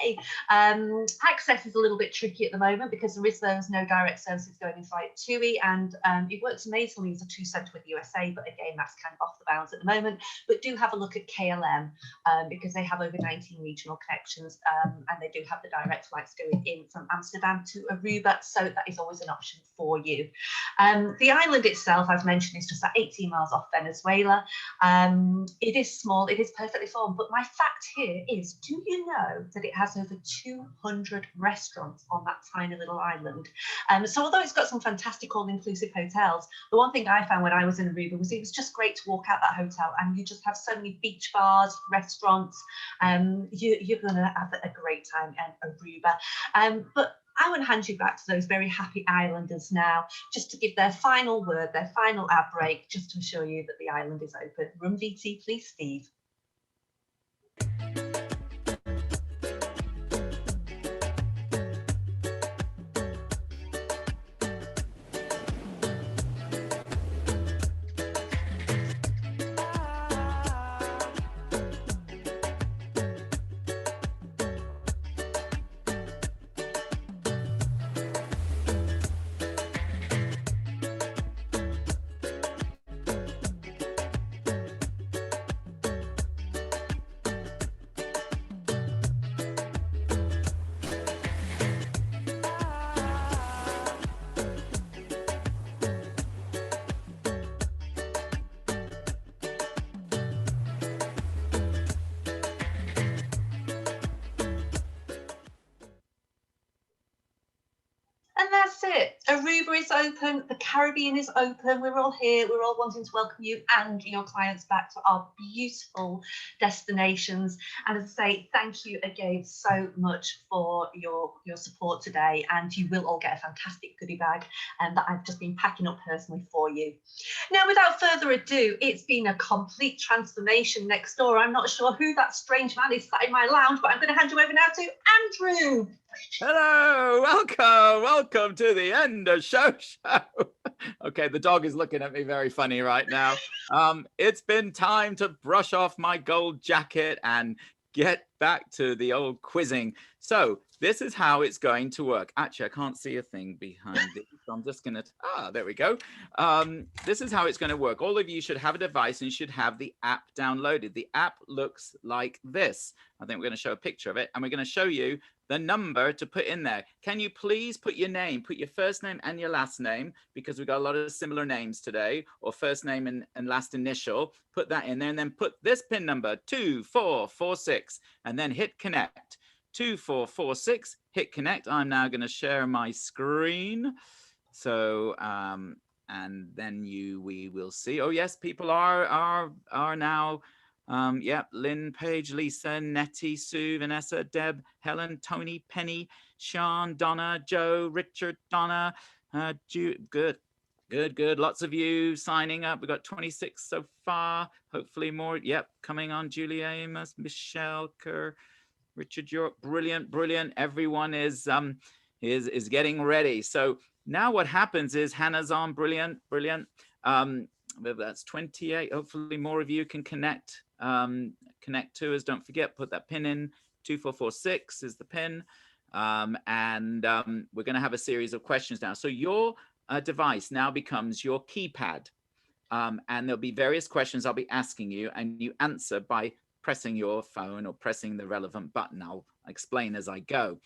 Yay! Access is a little bit tricky at the moment because there's no direct services going inside TUI, and it works amazingly as a 2-center with USA, but again, that's kind of off the bounds at the moment. But do have a look at KLM because they have over 19 regional connections, and they do have the direct flights going in from Amsterdam to Aruba, so that is always an option for you. The island itself, I've mentioned, is just at 18 miles off Venezuela. It is small, it is perfectly formed, but my fact here is, do you know that it has over 200 restaurants on that tiny little island? So although it's got some fantastic all-inclusive hotels, the one thing I found when I was in Aruba was it was just great to walk out that hotel and you just have so many beach bars, restaurants. You're going to have a great time in Aruba. But I want to hand you back to those very happy islanders now, just to give their final word, their final ad break, just to assure you that the island is open. Room VT, please, Steve. And that's it. Aruba is open. The Caribbean is open. We're all here. We're all wanting to welcome you and your clients back to our beautiful destinations. And as I say, thank you again so much for your support today. And you will all get a fantastic goodie bag that I've just been packing up personally for you. Now, without further ado, it's been a complete transformation next door. I'm not sure who that strange man is sat in my lounge, but I'm going to hand you over now to Andrew. Hello, welcome to the end of show. Okay, the dog is looking at me very funny right now. It's been time to brush off my gold jacket and get back to the old quizzing. So this is how it's going to work. Actually, I can't see a thing behind it, so I'm just gonna, there we go. This is how it's going to work. All of you should have a device and should have the app downloaded. The app looks like this. I think we're going to show a picture of it, and we're going to show you the number to put in there. Can you please put your name, put your first name and your last name, because we've got a lot of similar names today, or first name and last initial, put that in there, and then put this PIN number 2446, and then hit connect. 2446, hit connect. I'm now going to share my screen. So, and then we will see. Oh yes, people are now. Yep, Lynn, Paige, Lisa, Nettie, Sue, Vanessa, Deb, Helen, Tony, Penny, Sean, Donna, Joe, Richard, Donna, good. Lots of you signing up. We've got 26 so far. Hopefully more. Yep, coming on. Julia Amos, Michelle Kerr, Richard York. Brilliant. Everyone is getting ready. So now what happens is Hannah's on. Brilliant. That's 28. Hopefully more of you can connect to us. Don't forget, put that pin in. 2446 is the pin. And we're going to have a series of questions now. So your device now becomes your keypad. And there'll be various questions I'll be asking you, and you answer by pressing your phone or pressing the relevant button. I'll explain as I go.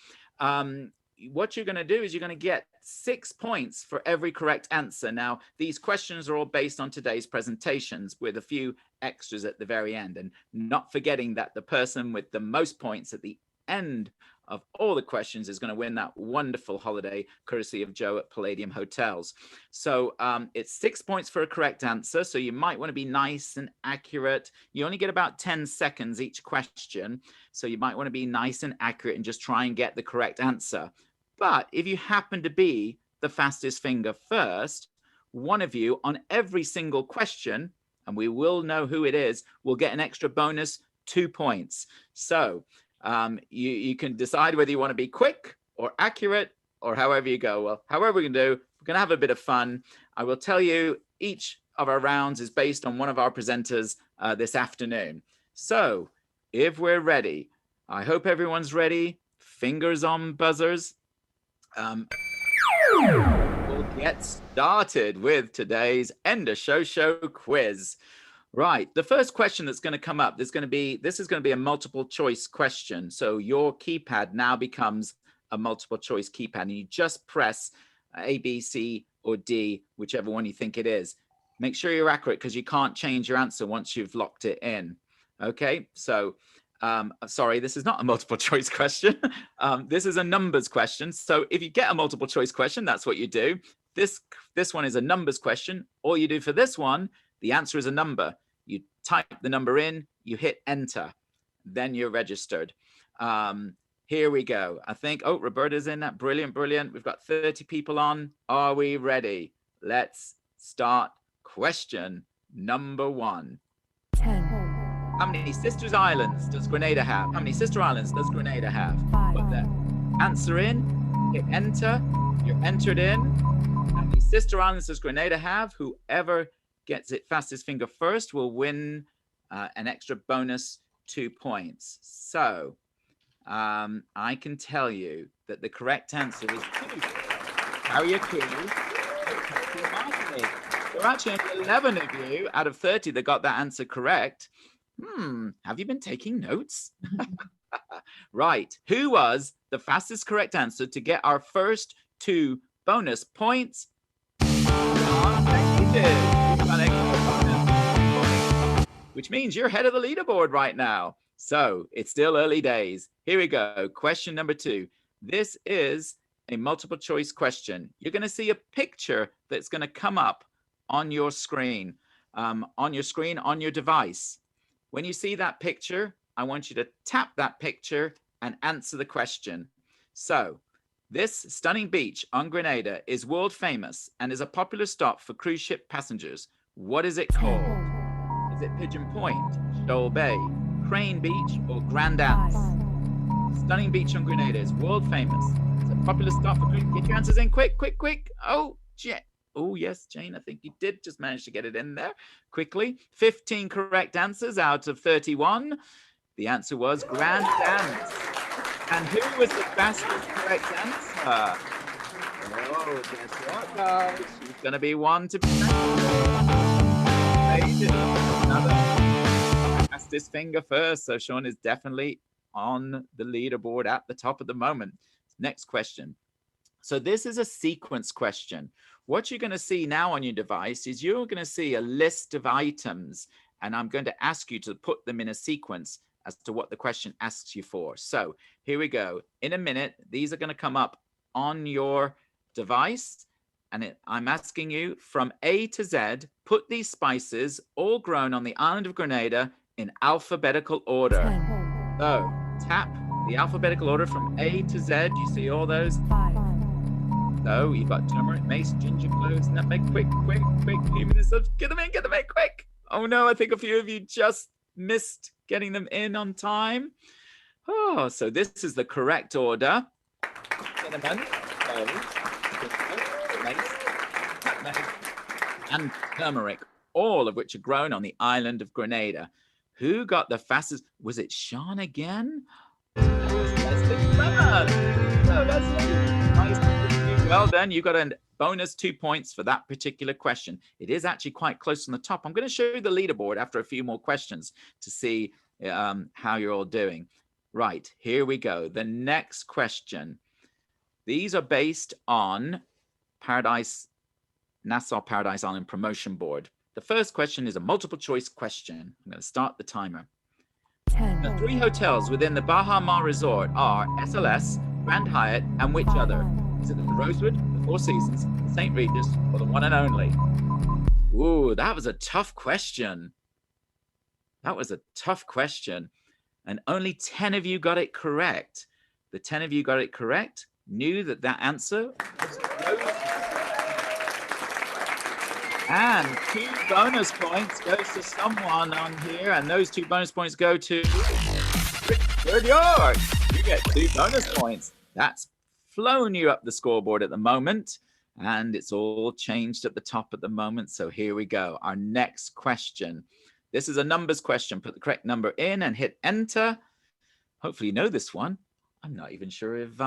What you're going to do is you're going to get 6 points for every correct answer. Now, these questions are all based on today's presentations with a few extras at the very end, and not forgetting that the person with the most points at the end of all the questions is going to win that wonderful holiday courtesy of Joe at Palladium Hotels. So it's 6 points for a correct answer. So you might want to be nice and accurate. You only get about 10 seconds each question. So you might want to be nice and accurate and just try and get the correct answer. But if you happen to be the fastest finger first, one of you on every single question, and we will know who it is, will get an extra bonus 2 points. So you can decide whether you want to be quick or accurate or however you go. Well, however we can do, we're going to have a bit of fun. I will tell you each of our rounds is based on one of our presenters this afternoon. So if we're ready, I hope everyone's ready. Fingers on buzzers. We'll get started with today's End of Show quiz. Right, the first question that's going to come up, this is going to be a multiple choice question. So your keypad now becomes a multiple choice keypad, and you just press A, B, C, or D, whichever one you think it is. Make sure you're accurate because you can't change your answer once you've locked it in. Okay, so sorry, this is not a multiple choice question. This is a numbers question. So if you get a multiple choice question, that's what you do. This one is a numbers question. All you do for this one, the answer is a number. You type the number in, you hit enter, then you're registered. Here we go. I think, oh, Roberta's in that. Brilliant, brilliant. We've got 30 people on. Are we ready? Let's start question number 1. 10. How many sisters islands does Grenada have? How many sister islands does Grenada have? Put the answer in, hit enter, you're entered in. How many sister islands does Grenada have? Whoever gets it fastest finger first will win an extra bonus 2 points. So I can tell you that the correct answer is 2. Carry a key. There are actually only 11 of you out of 30 that got that answer correct. Have you been taking notes? Right. Who was the fastest correct answer to get our first 2 bonus points? Which means you're head of the leaderboard right now. So it's still early days. Here we go. Question number 2. This is a multiple choice question. You're going to see a picture that's going to come up on your screen, on your device. When you see that picture, I want you to tap that picture and answer the question. So, this stunning beach on Grenada is world famous and is a popular stop for cruise ship passengers. What is it called? Is it Pigeon Point, Shoal Bay, Crane Beach, or Grand Anse? Stunning beach on Grenada is world famous. It's a popular stop for cruise. Get your answers in quick, quick, quick. Oh, yes, Jane, I think you did just manage to get it in there quickly. 15 correct answers out of 31. The answer was Grand Anse. And who was the fastest correct answer? Oh, guess what, guys? She's going to be one to be another fastest finger first. So Sean is definitely on the leaderboard at the top of the moment. Next question. So this is a sequence question. What you're going to see now on your device is you're going to see a list of items, and I'm going to ask you to put them in a sequence as to what the question asks you for. So here we go. In a minute, these are going to come up on your device, and I'm asking you from A to Z, put these spices, all grown on the island of Grenada, in alphabetical order. So tap the alphabetical order from A to Z. You see all those? 5. So you've got turmeric, mace, ginger, cloves, nutmeg. Quick, quick, quick. Get them in quick. Oh no, I think a few of you just missed getting them in on time. Oh, so this is the correct order. Cinnamon, cloves, mace, nutmeg, and turmeric, all of which are grown on the island of Grenada. Who got the fastest? Was it Sean again? It was Leslie Lemon. So Leslie, well done. You got a bonus 2 points for that particular question. It is actually quite close on the top. I'm going to show you the leaderboard after a few more questions to see how you're all doing. Right, here we go. The next question. These are based on Nassau Paradise Island Promotion Board. The first question is a multiple choice question. I'm going to start the timer. 10. The 3 hotels within the Baha Mar Resort are SLS, Grand Hyatt, and which other? Is it the Rosewood, the Four Seasons, the St. Regis, or the one and only? Ooh, that was a tough question. And only 10 of you got it correct. The 10 of you got it correct knew that that answer was close. And 2 bonus points goes to someone on here, and those 2 bonus points go to Richard York. You get 2 bonus points. That's flown you up the scoreboard at the moment, and it's all changed at the top at the moment. So here we go. Our next question. This is a numbers question. Put the correct number in and hit enter. Hopefully you know this one. I'm not even sure if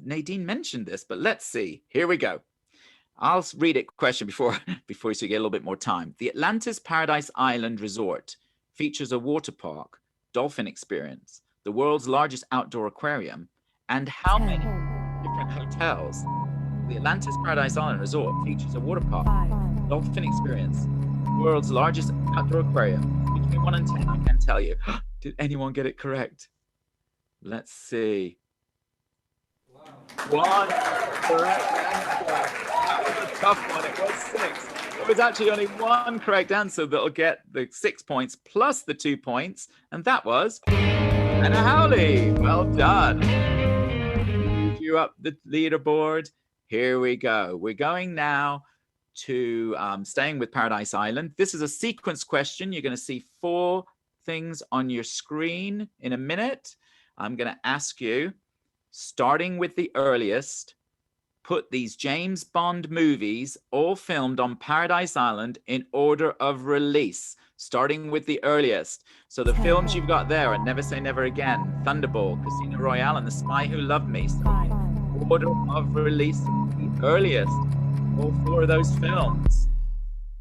Nadine mentioned this, but let's see. Here we go. I'll read it question before so you get a little bit more time. The Atlantis Paradise Island Resort features a water park, dolphin experience, the world's largest outdoor aquarium, and how many different hotels? The Atlantis Paradise Island Resort features a water park, dolphin experience, the world's largest outdoor aquarium. Between 1 and 10, I can tell you. Did anyone get it correct? Let's see. 1 correct answer. That was a tough one. It was 6. There was actually only 1 correct answer that'll get the 6 points plus the 2 points, and that was Anna Howley. Well done. Moved you up the leaderboard. Here we go. We're going now to staying with Paradise Island. This is a sequence question. You're going to see 4 things on your screen in a minute. I'm going to ask you, starting with the earliest, put these James Bond movies all filmed on Paradise Island in order of release, starting with the earliest. So the films you've got there are Never Say Never Again, Thunderball, Casino Royale, and The Spy Who Loved Me. So in order of release, the earliest, all 4 of those films.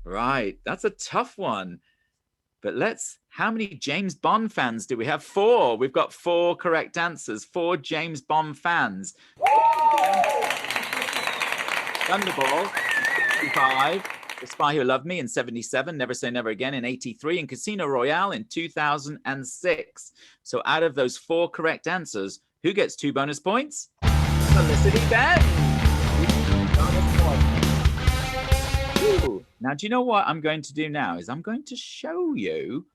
Right, that's a tough one. But how many James Bond fans do we have? 4. We've got 4 correct answers. 4 James Bond fans. Thunderball, 65. The Spy Who Loved Me in 77. Never Say Never Again in 83. And Casino Royale in 2006. So out of those 4 correct answers, who gets 2 bonus points? Felicity Ben. Ooh. Now, do you know what I'm going to do now? Is I'm going to show you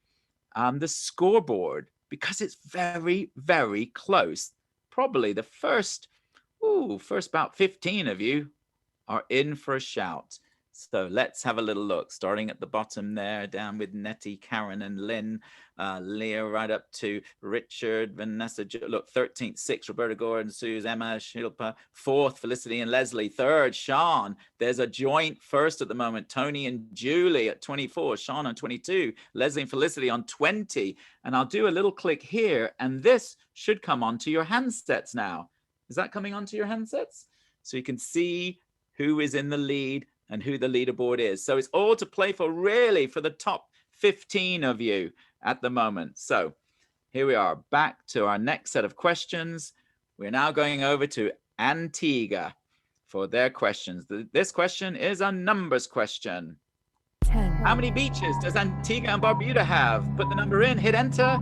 the scoreboard, because it's very, very close. Probably the first about 15 of you are in for a shout. So let's have a little look, starting at the bottom there, down with Nettie, Karen, and Lynn, Leah, right up to Richard, Vanessa, look, 13th, 6th, Roberta, Gordon, Suze, Emma, Shilpa, 4th, Felicity and Leslie, 3rd, Sean. There's a joint first at the moment, Tony and Julie at 24, Sean on 22, Leslie and Felicity on 20. And I'll do a little click here, and this should come onto your handsets now. Is that coming onto your handsets? So you can see who is in the lead and who the leaderboard is. So it's all to play for, really, for the top 15 of you at the moment. So here we are, back to our next set of questions. We're now going over to Antigua for their questions. This question is a numbers question. 10. How many beaches does Antigua and Barbuda have? Put the number in, hit enter.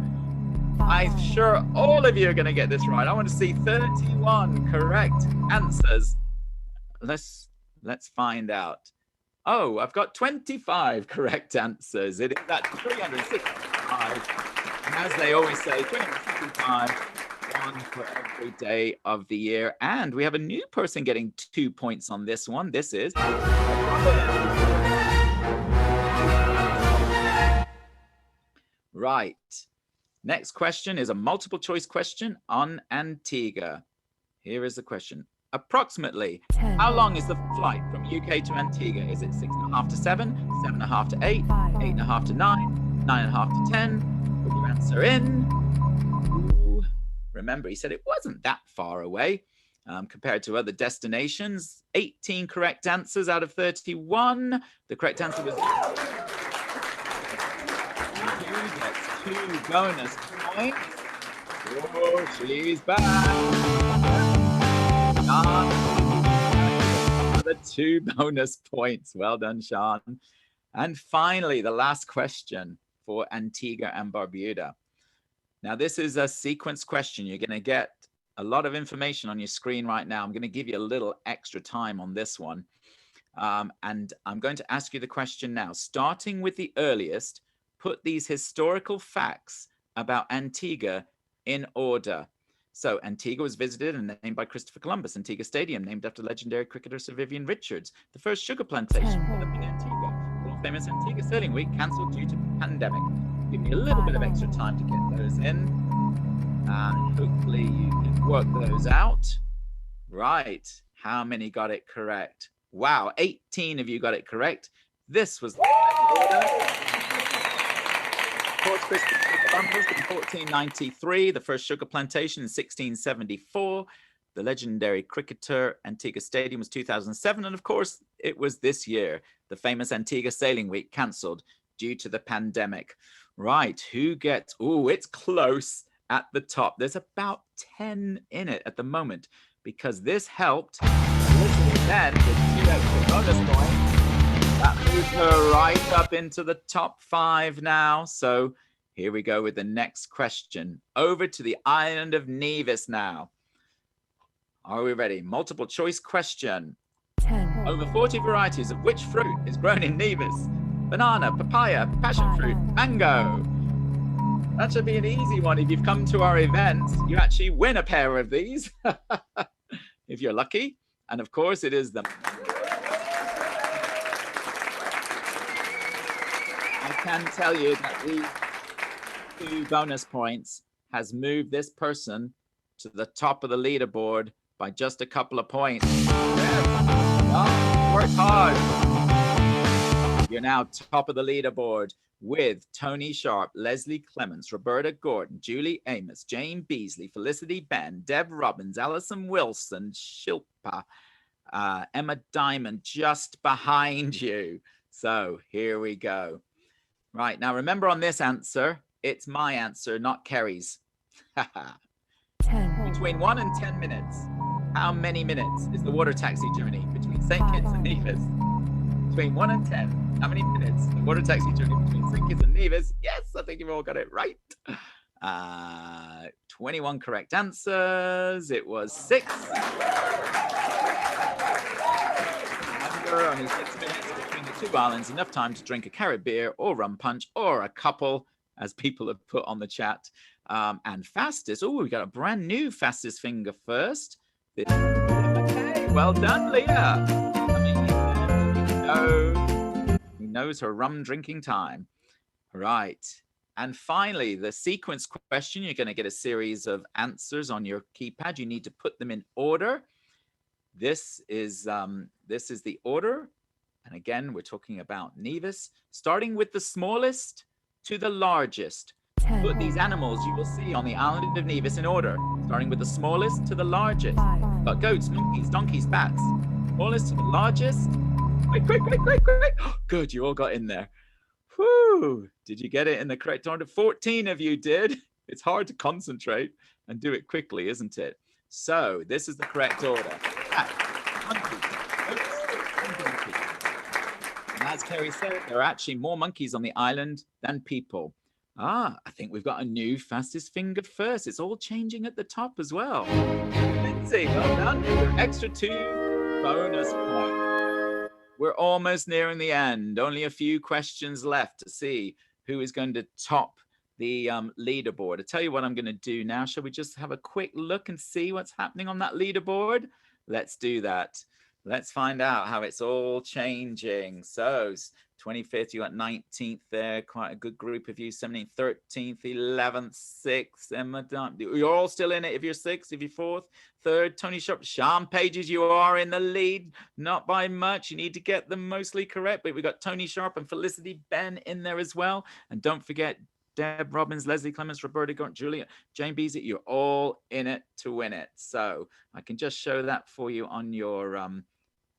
I'm sure all of you are going to get this right. I want to see 31 correct answers. Let's find out. Oh, I've got 25 correct answers. It is at 365. And as they always say, 365, one for every day of the year. And we have a new person getting 2 points on this one. This is right. Next question is a multiple choice question on Antigua. Here is the question. Approximately, how long is the flight from UK to Antigua? Is it 6.5 to 7, 7.5 to 8, 8.5 to 9, 9.5 to 10? Put your answer in. Ooh. Remember, he said it wasn't that far away compared to other destinations. 18 correct answers out of 31. The correct answer was 2 bonus points. Oh, she's back. The 2 bonus points. Well done, Sean. And finally, the last question for Antigua and Barbuda. Now, this is a sequence question. You're going to get a lot of information on your screen right now. I'm going to give you a little extra time on this one. And I'm going to ask you the question now. Starting with the earliest, put these historical facts about Antigua in order. So Antigua was visited and named by Christopher Columbus. Antigua Stadium, named after legendary cricketer Sir Vivian Richards. The first sugar plantation developed in Antigua. World famous Antigua Sailing Week cancelled due to the pandemic. Give me a little bit of extra time to get those in. And hopefully you can work those out. Right. How many got it correct? Wow, 18 of you got it correct. This was the order. Port Christopher Columbus in 1493, the first sugar plantation in 1674. The legendary cricketer Antigua Stadium was 2007. And of course, it was this year, the famous Antigua Sailing Week cancelled due to the pandemic. Right, who gets, oh, it's close at the top. There's about 10 in it at the moment because this helped then with 2 extra bonus points. That moves her right up into the top 5 now. So here we go with the next question. Over to the island of Nevis now. Are we ready? Multiple choice question. 10. Over 40 varieties of which fruit is grown in Nevis? Banana, papaya, passion fruit, mango. That should be an easy one. If you've come to our event, you actually win a pair of these. If you're lucky. And of course, it is the... I can tell you that these 2 bonus points has moved this person to the top of the leaderboard by just a couple of points. Well, work hard. You're now top of the leaderboard with Tony Sharp, Leslie Clements, Roberta Gordon, Julie Amos, Jane Beasley, Felicity Ben, Deb Robbins, Alison Wilson, Shilpa, Emma Diamond just behind you. So here we go. Right, now remember on this answer, it's my answer, not Kerry's. 10. Between 1 and 10 minutes. How many minutes is the water taxi journey between St. Kitts and Nevis? Between 1 and 10. How many minutes? The water taxi journey between St. Kitts and Nevis. Yes, I think you've all got it right. 21 correct answers. It was 6. Only 6 minutes between the 2 islands. Enough time to drink a carrot beer or rum punch or a couple, as people have put on the chat. And fastest. Oh, we got a brand new fastest finger first. Okay, well done, Leah. I mean, he knows her rum drinking time. Right. And finally, the sequence question. You're going to get a series of answers on your keypad. You need to put them in order. This is the order. And again, we're talking about Nevis, starting with the smallest to the largest. Put these animals you will see on the island of Nevis in order, starting with the smallest to the largest. Got goats, monkeys, donkeys, bats. Smallest to the largest. Quick, quick, quick, quick, quick. Oh, good, you all got in there. Whew. Did you get it in the correct order? 14 of you did. It's hard to concentrate and do it quickly, isn't it? So this is the correct order. And as Kerry said, there are actually more monkeys on the island than people. I think we've got a new fastest finger first. It's all changing at the top as well. Lindsay, well done. Extra 2 bonus points. We're almost nearing the end. Only a few questions left to see who is going to top the leaderboard. I'll tell you what I'm going to do now. Shall we just have a quick look and see what's happening on that leaderboard? Let's do that. Let's find out how it's all changing. So 25th, you got 19th there. Quite a good group of you. 17th, 13th, 11th, 6th. Emma, you're all still in it if you're 6th, if you're 4th, 3rd. Tony Sharp, Sean Pages, you are in the lead. Not by much. You need to get them mostly correct. But we've got Tony Sharp and Felicity Ben in there as well. And don't forget Deb Robbins, Leslie Clements, Roberta Gordon, Julia, Jane Beasley. You're all in it to win it. So I can just show that for you on your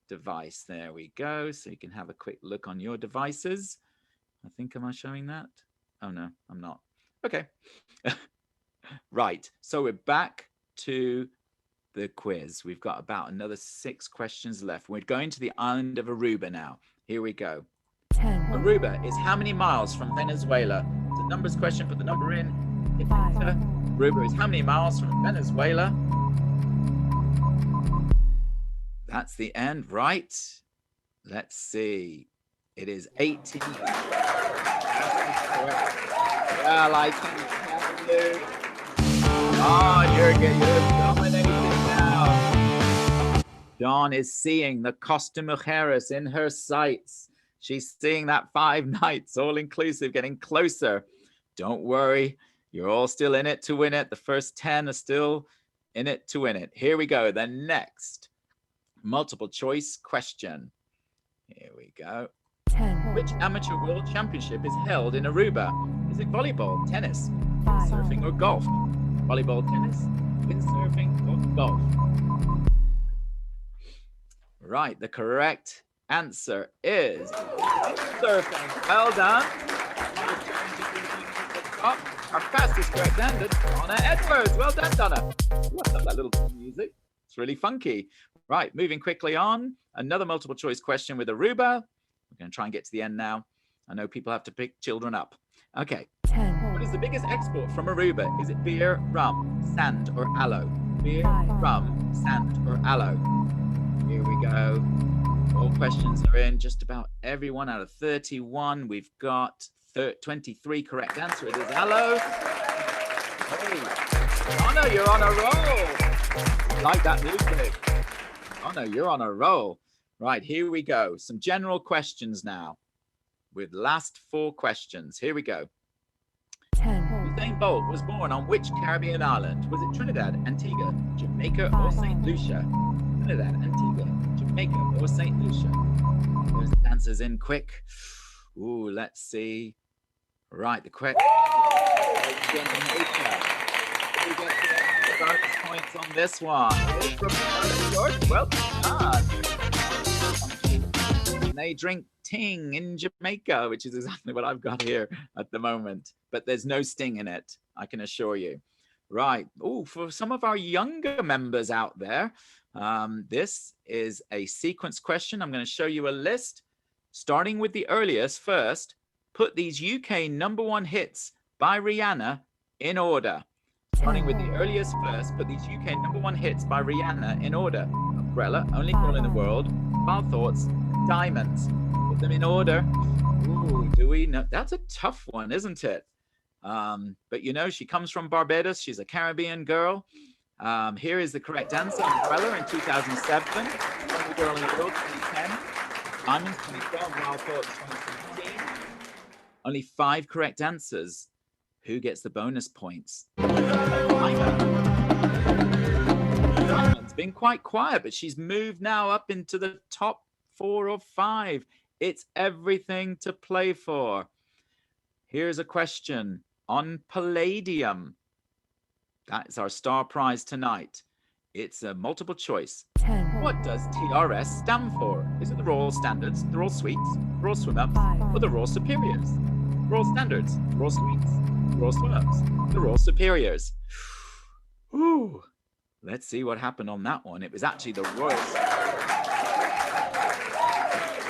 device. There we go. So you can have a quick look on your devices. I think, am I showing that? Oh no, I'm not. Okay. Right. So we're back to the quiz. We've got about another 6 questions left. We're going to the island of Aruba now. Here we go. 10. Aruba is how many miles from Venezuela? It's a numbers question. Put the number in. Hit enter. Aruba is how many miles from Venezuela? That's the end, right? Let's see. It is 18. Well, I can tell you. Oh, You're dominating now. Dawn is seeing the Costa Mujeres in her sights. She's seeing that 5 nights, all inclusive, getting closer. Don't worry, you're all still in it to win it. The first 10 are still in it to win it. Here we go. The next multiple choice question. Here we go. 10. Which amateur world championship is held in Aruba? Is it volleyball, tennis, surfing, or golf? Volleyball, tennis, windsurfing, or golf? Right, the correct answer is surfing. Well done. Our fastest correct answer, Donna Edwards. Well done, Donna. Ooh, I love that little music. It's really funky. Right, moving quickly on. Another multiple choice question with Aruba. We're going to try and get to the end now. I know people have to pick children up. Okay. 10. What is the biggest export from Aruba? Is it beer, rum, sand, or aloe? Beer, rum, sand, or aloe? Here we go. All questions are in. Just about everyone out of 31. We've got 23 correct answer. It is aloe. Hey, Anna, you're on a roll. Like that music. Anna, you're on a roll. Right, here we go. Some general questions now with last 4 questions. Here we go. 10. Usain Bolt was born on which Caribbean island? Was it Trinidad, Antigua, Jamaica, or St. Lucia? Trinidad, Antigua, Jamaica, or St. Lucia? There's the answers in quick. Ooh, let's see. Right, the quick. Jamaica. We get the bonus points on this one. Well done. They drink ting in Jamaica, which is exactly what I've got here at the moment. But there's no sting in it, I can assure you. Right. Oh, for some of our younger members out there, this is a sequence question. I'm going to show you a list, starting with the earliest first. Put these UK #1 hits by Rihanna in order. Starting with the earliest first, put these UK #1 hits by Rihanna in order. Umbrella, Only Girl in the World, Wild Thoughts, Diamonds. Put them in order. Ooh, do we know? That's a tough one, isn't it? But you know, she comes from Barbados. She's a Caribbean girl. Here is the correct answer. Umbrella in 2007. Only Girl in the World 2010. Diamonds 2012. Wild Thoughts 2017. Only 5 correct answers. Who gets the bonus points? Diamond's been quite quiet, but she's moved now up into the top 4 or 5. It's everything to play for. Here's a question on Palladium. That's our star prize tonight. It's a multiple choice. 10. What does TRS stand for? Is it the Royal Standards, the Royal Suites, the Royal Swim-Ups, or the Royal Superiors? Royal Standards, Royal Suites, Royal Swim-Ups, the Royal Superiors. Ooh, let's see what happened on that one. It was actually the Royal Standards.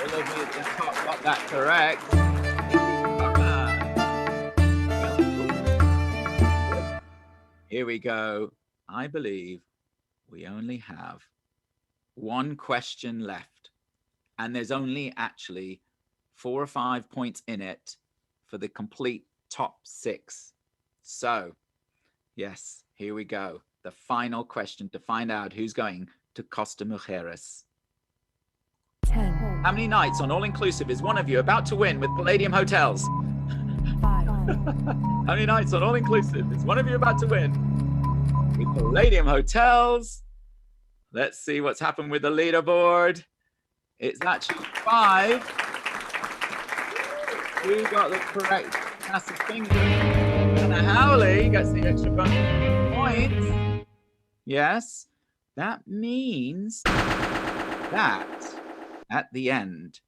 Olivia at the top got that correct. Here we go. I believe we only have 1 question left, and there's only actually 4 or 5 points in it for the complete top 6. So, yes, here we go. The final question to find out who's going to Costa Mujeres. 10. How many nights on all-inclusive is one of you about to win with Palladium Hotels? 5. How many nights on all-inclusive is one of you about to win with Palladium Hotels? Let's see what's happened with the leaderboard. It's actually 5. Who got the correct massive finger? Anna Howley gets the extra bonus points. Yes, that means that at the end,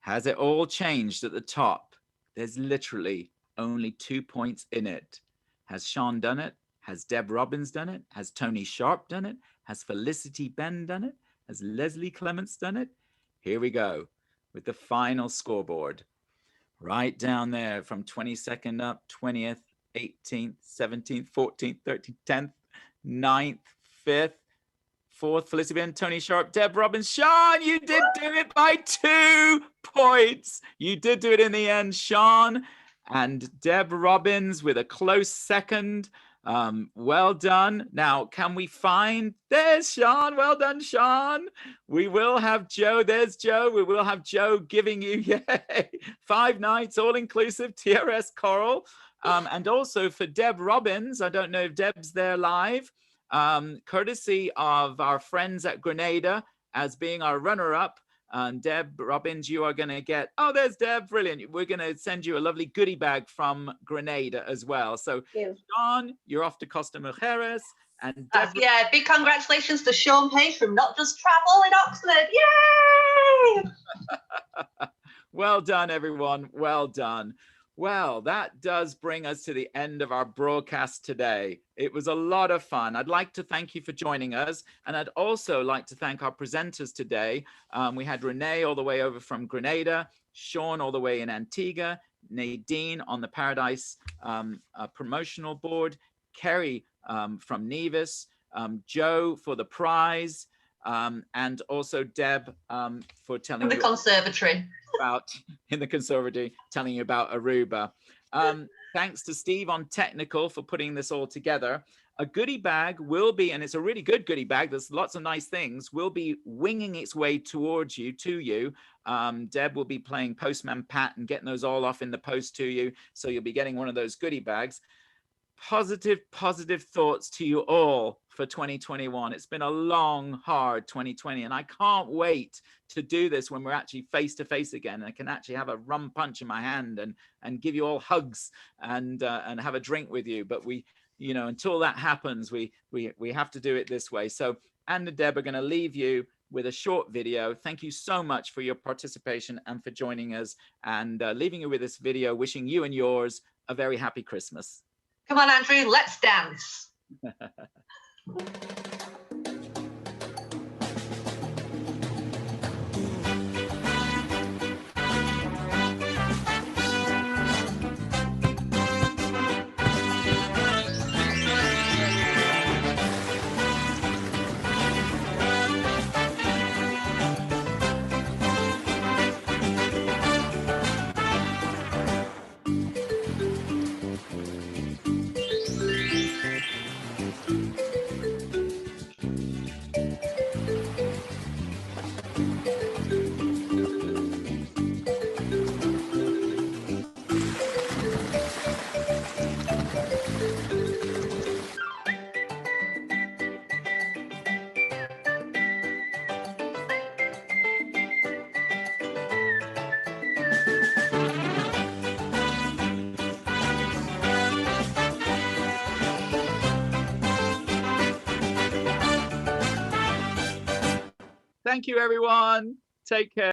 has it all changed at the top? There's literally only 2 points in it. Has Sean done it? Has Deb Robbins done it? Has Tony Sharp done it? Has Felicity Ben done it? Has Leslie Clements done it? Here we go with the final scoreboard. Right down there from 22nd up, 20th, 18th, 17th, 14th, 13th, 10th, 9th, 5th, 4th, Felicity Ben, Tony Sharp, Deb Robbins. Sean, you did do it by 2 points. You did do it in the end, Sean. And Deb Robbins with a close second. Well done. Now, can we find, there's Sean. Well done, Sean. We will have Joe. There's Joe. We will have Joe giving you, yay, 5 nights, all inclusive, TRS Coral. And also for Deb Robbins, I don't know if Deb's there live, courtesy of our friends at Grenada as being our runner-up. Deb Robbins, you are going to get, oh, there's Deb, brilliant. We're going to send you a lovely goodie bag from Grenada as well. So, Sean, you're off to Costa Mujeres. And Deb, yeah, big congratulations to Sean Page from Not Just Travel in Oxford. Yay! Well done, everyone. Well done. Well, that does bring us to the end of our broadcast today. It was a lot of fun. I'd like to thank you for joining us. And I'd also like to thank our presenters today. We had Renee all the way over from Grenada, Sean all the way in Antigua, Nadine on the Paradise promotional board, Kerry from Nevis, Joe for the prize, and also Deb for telling the you conservatory about in the conservatory, telling you about Aruba. Thanks to Steve on technical for putting this all together. A goodie bag will be, and it's a really good goodie bag, there's lots of nice things, will be winging its way towards you, to you. Deb will be playing Postman Pat and getting those all off in the post to you. So you'll be getting one of those goodie bags. Positive thoughts to you all for 2021. It's been a long, hard 2020, and I can't wait to do this when we're actually face to face again. I can actually have a rum punch in my hand and give you all hugs and have a drink with you. But we, you know, until that happens, we have to do it this way. So Anne and Deb are going to leave you with a short video. Thank you so much for your participation and for joining us, and leaving you with this video, wishing you and yours a very happy Christmas. Come on, Andrew, let's dance. Thank you, everyone. Take care.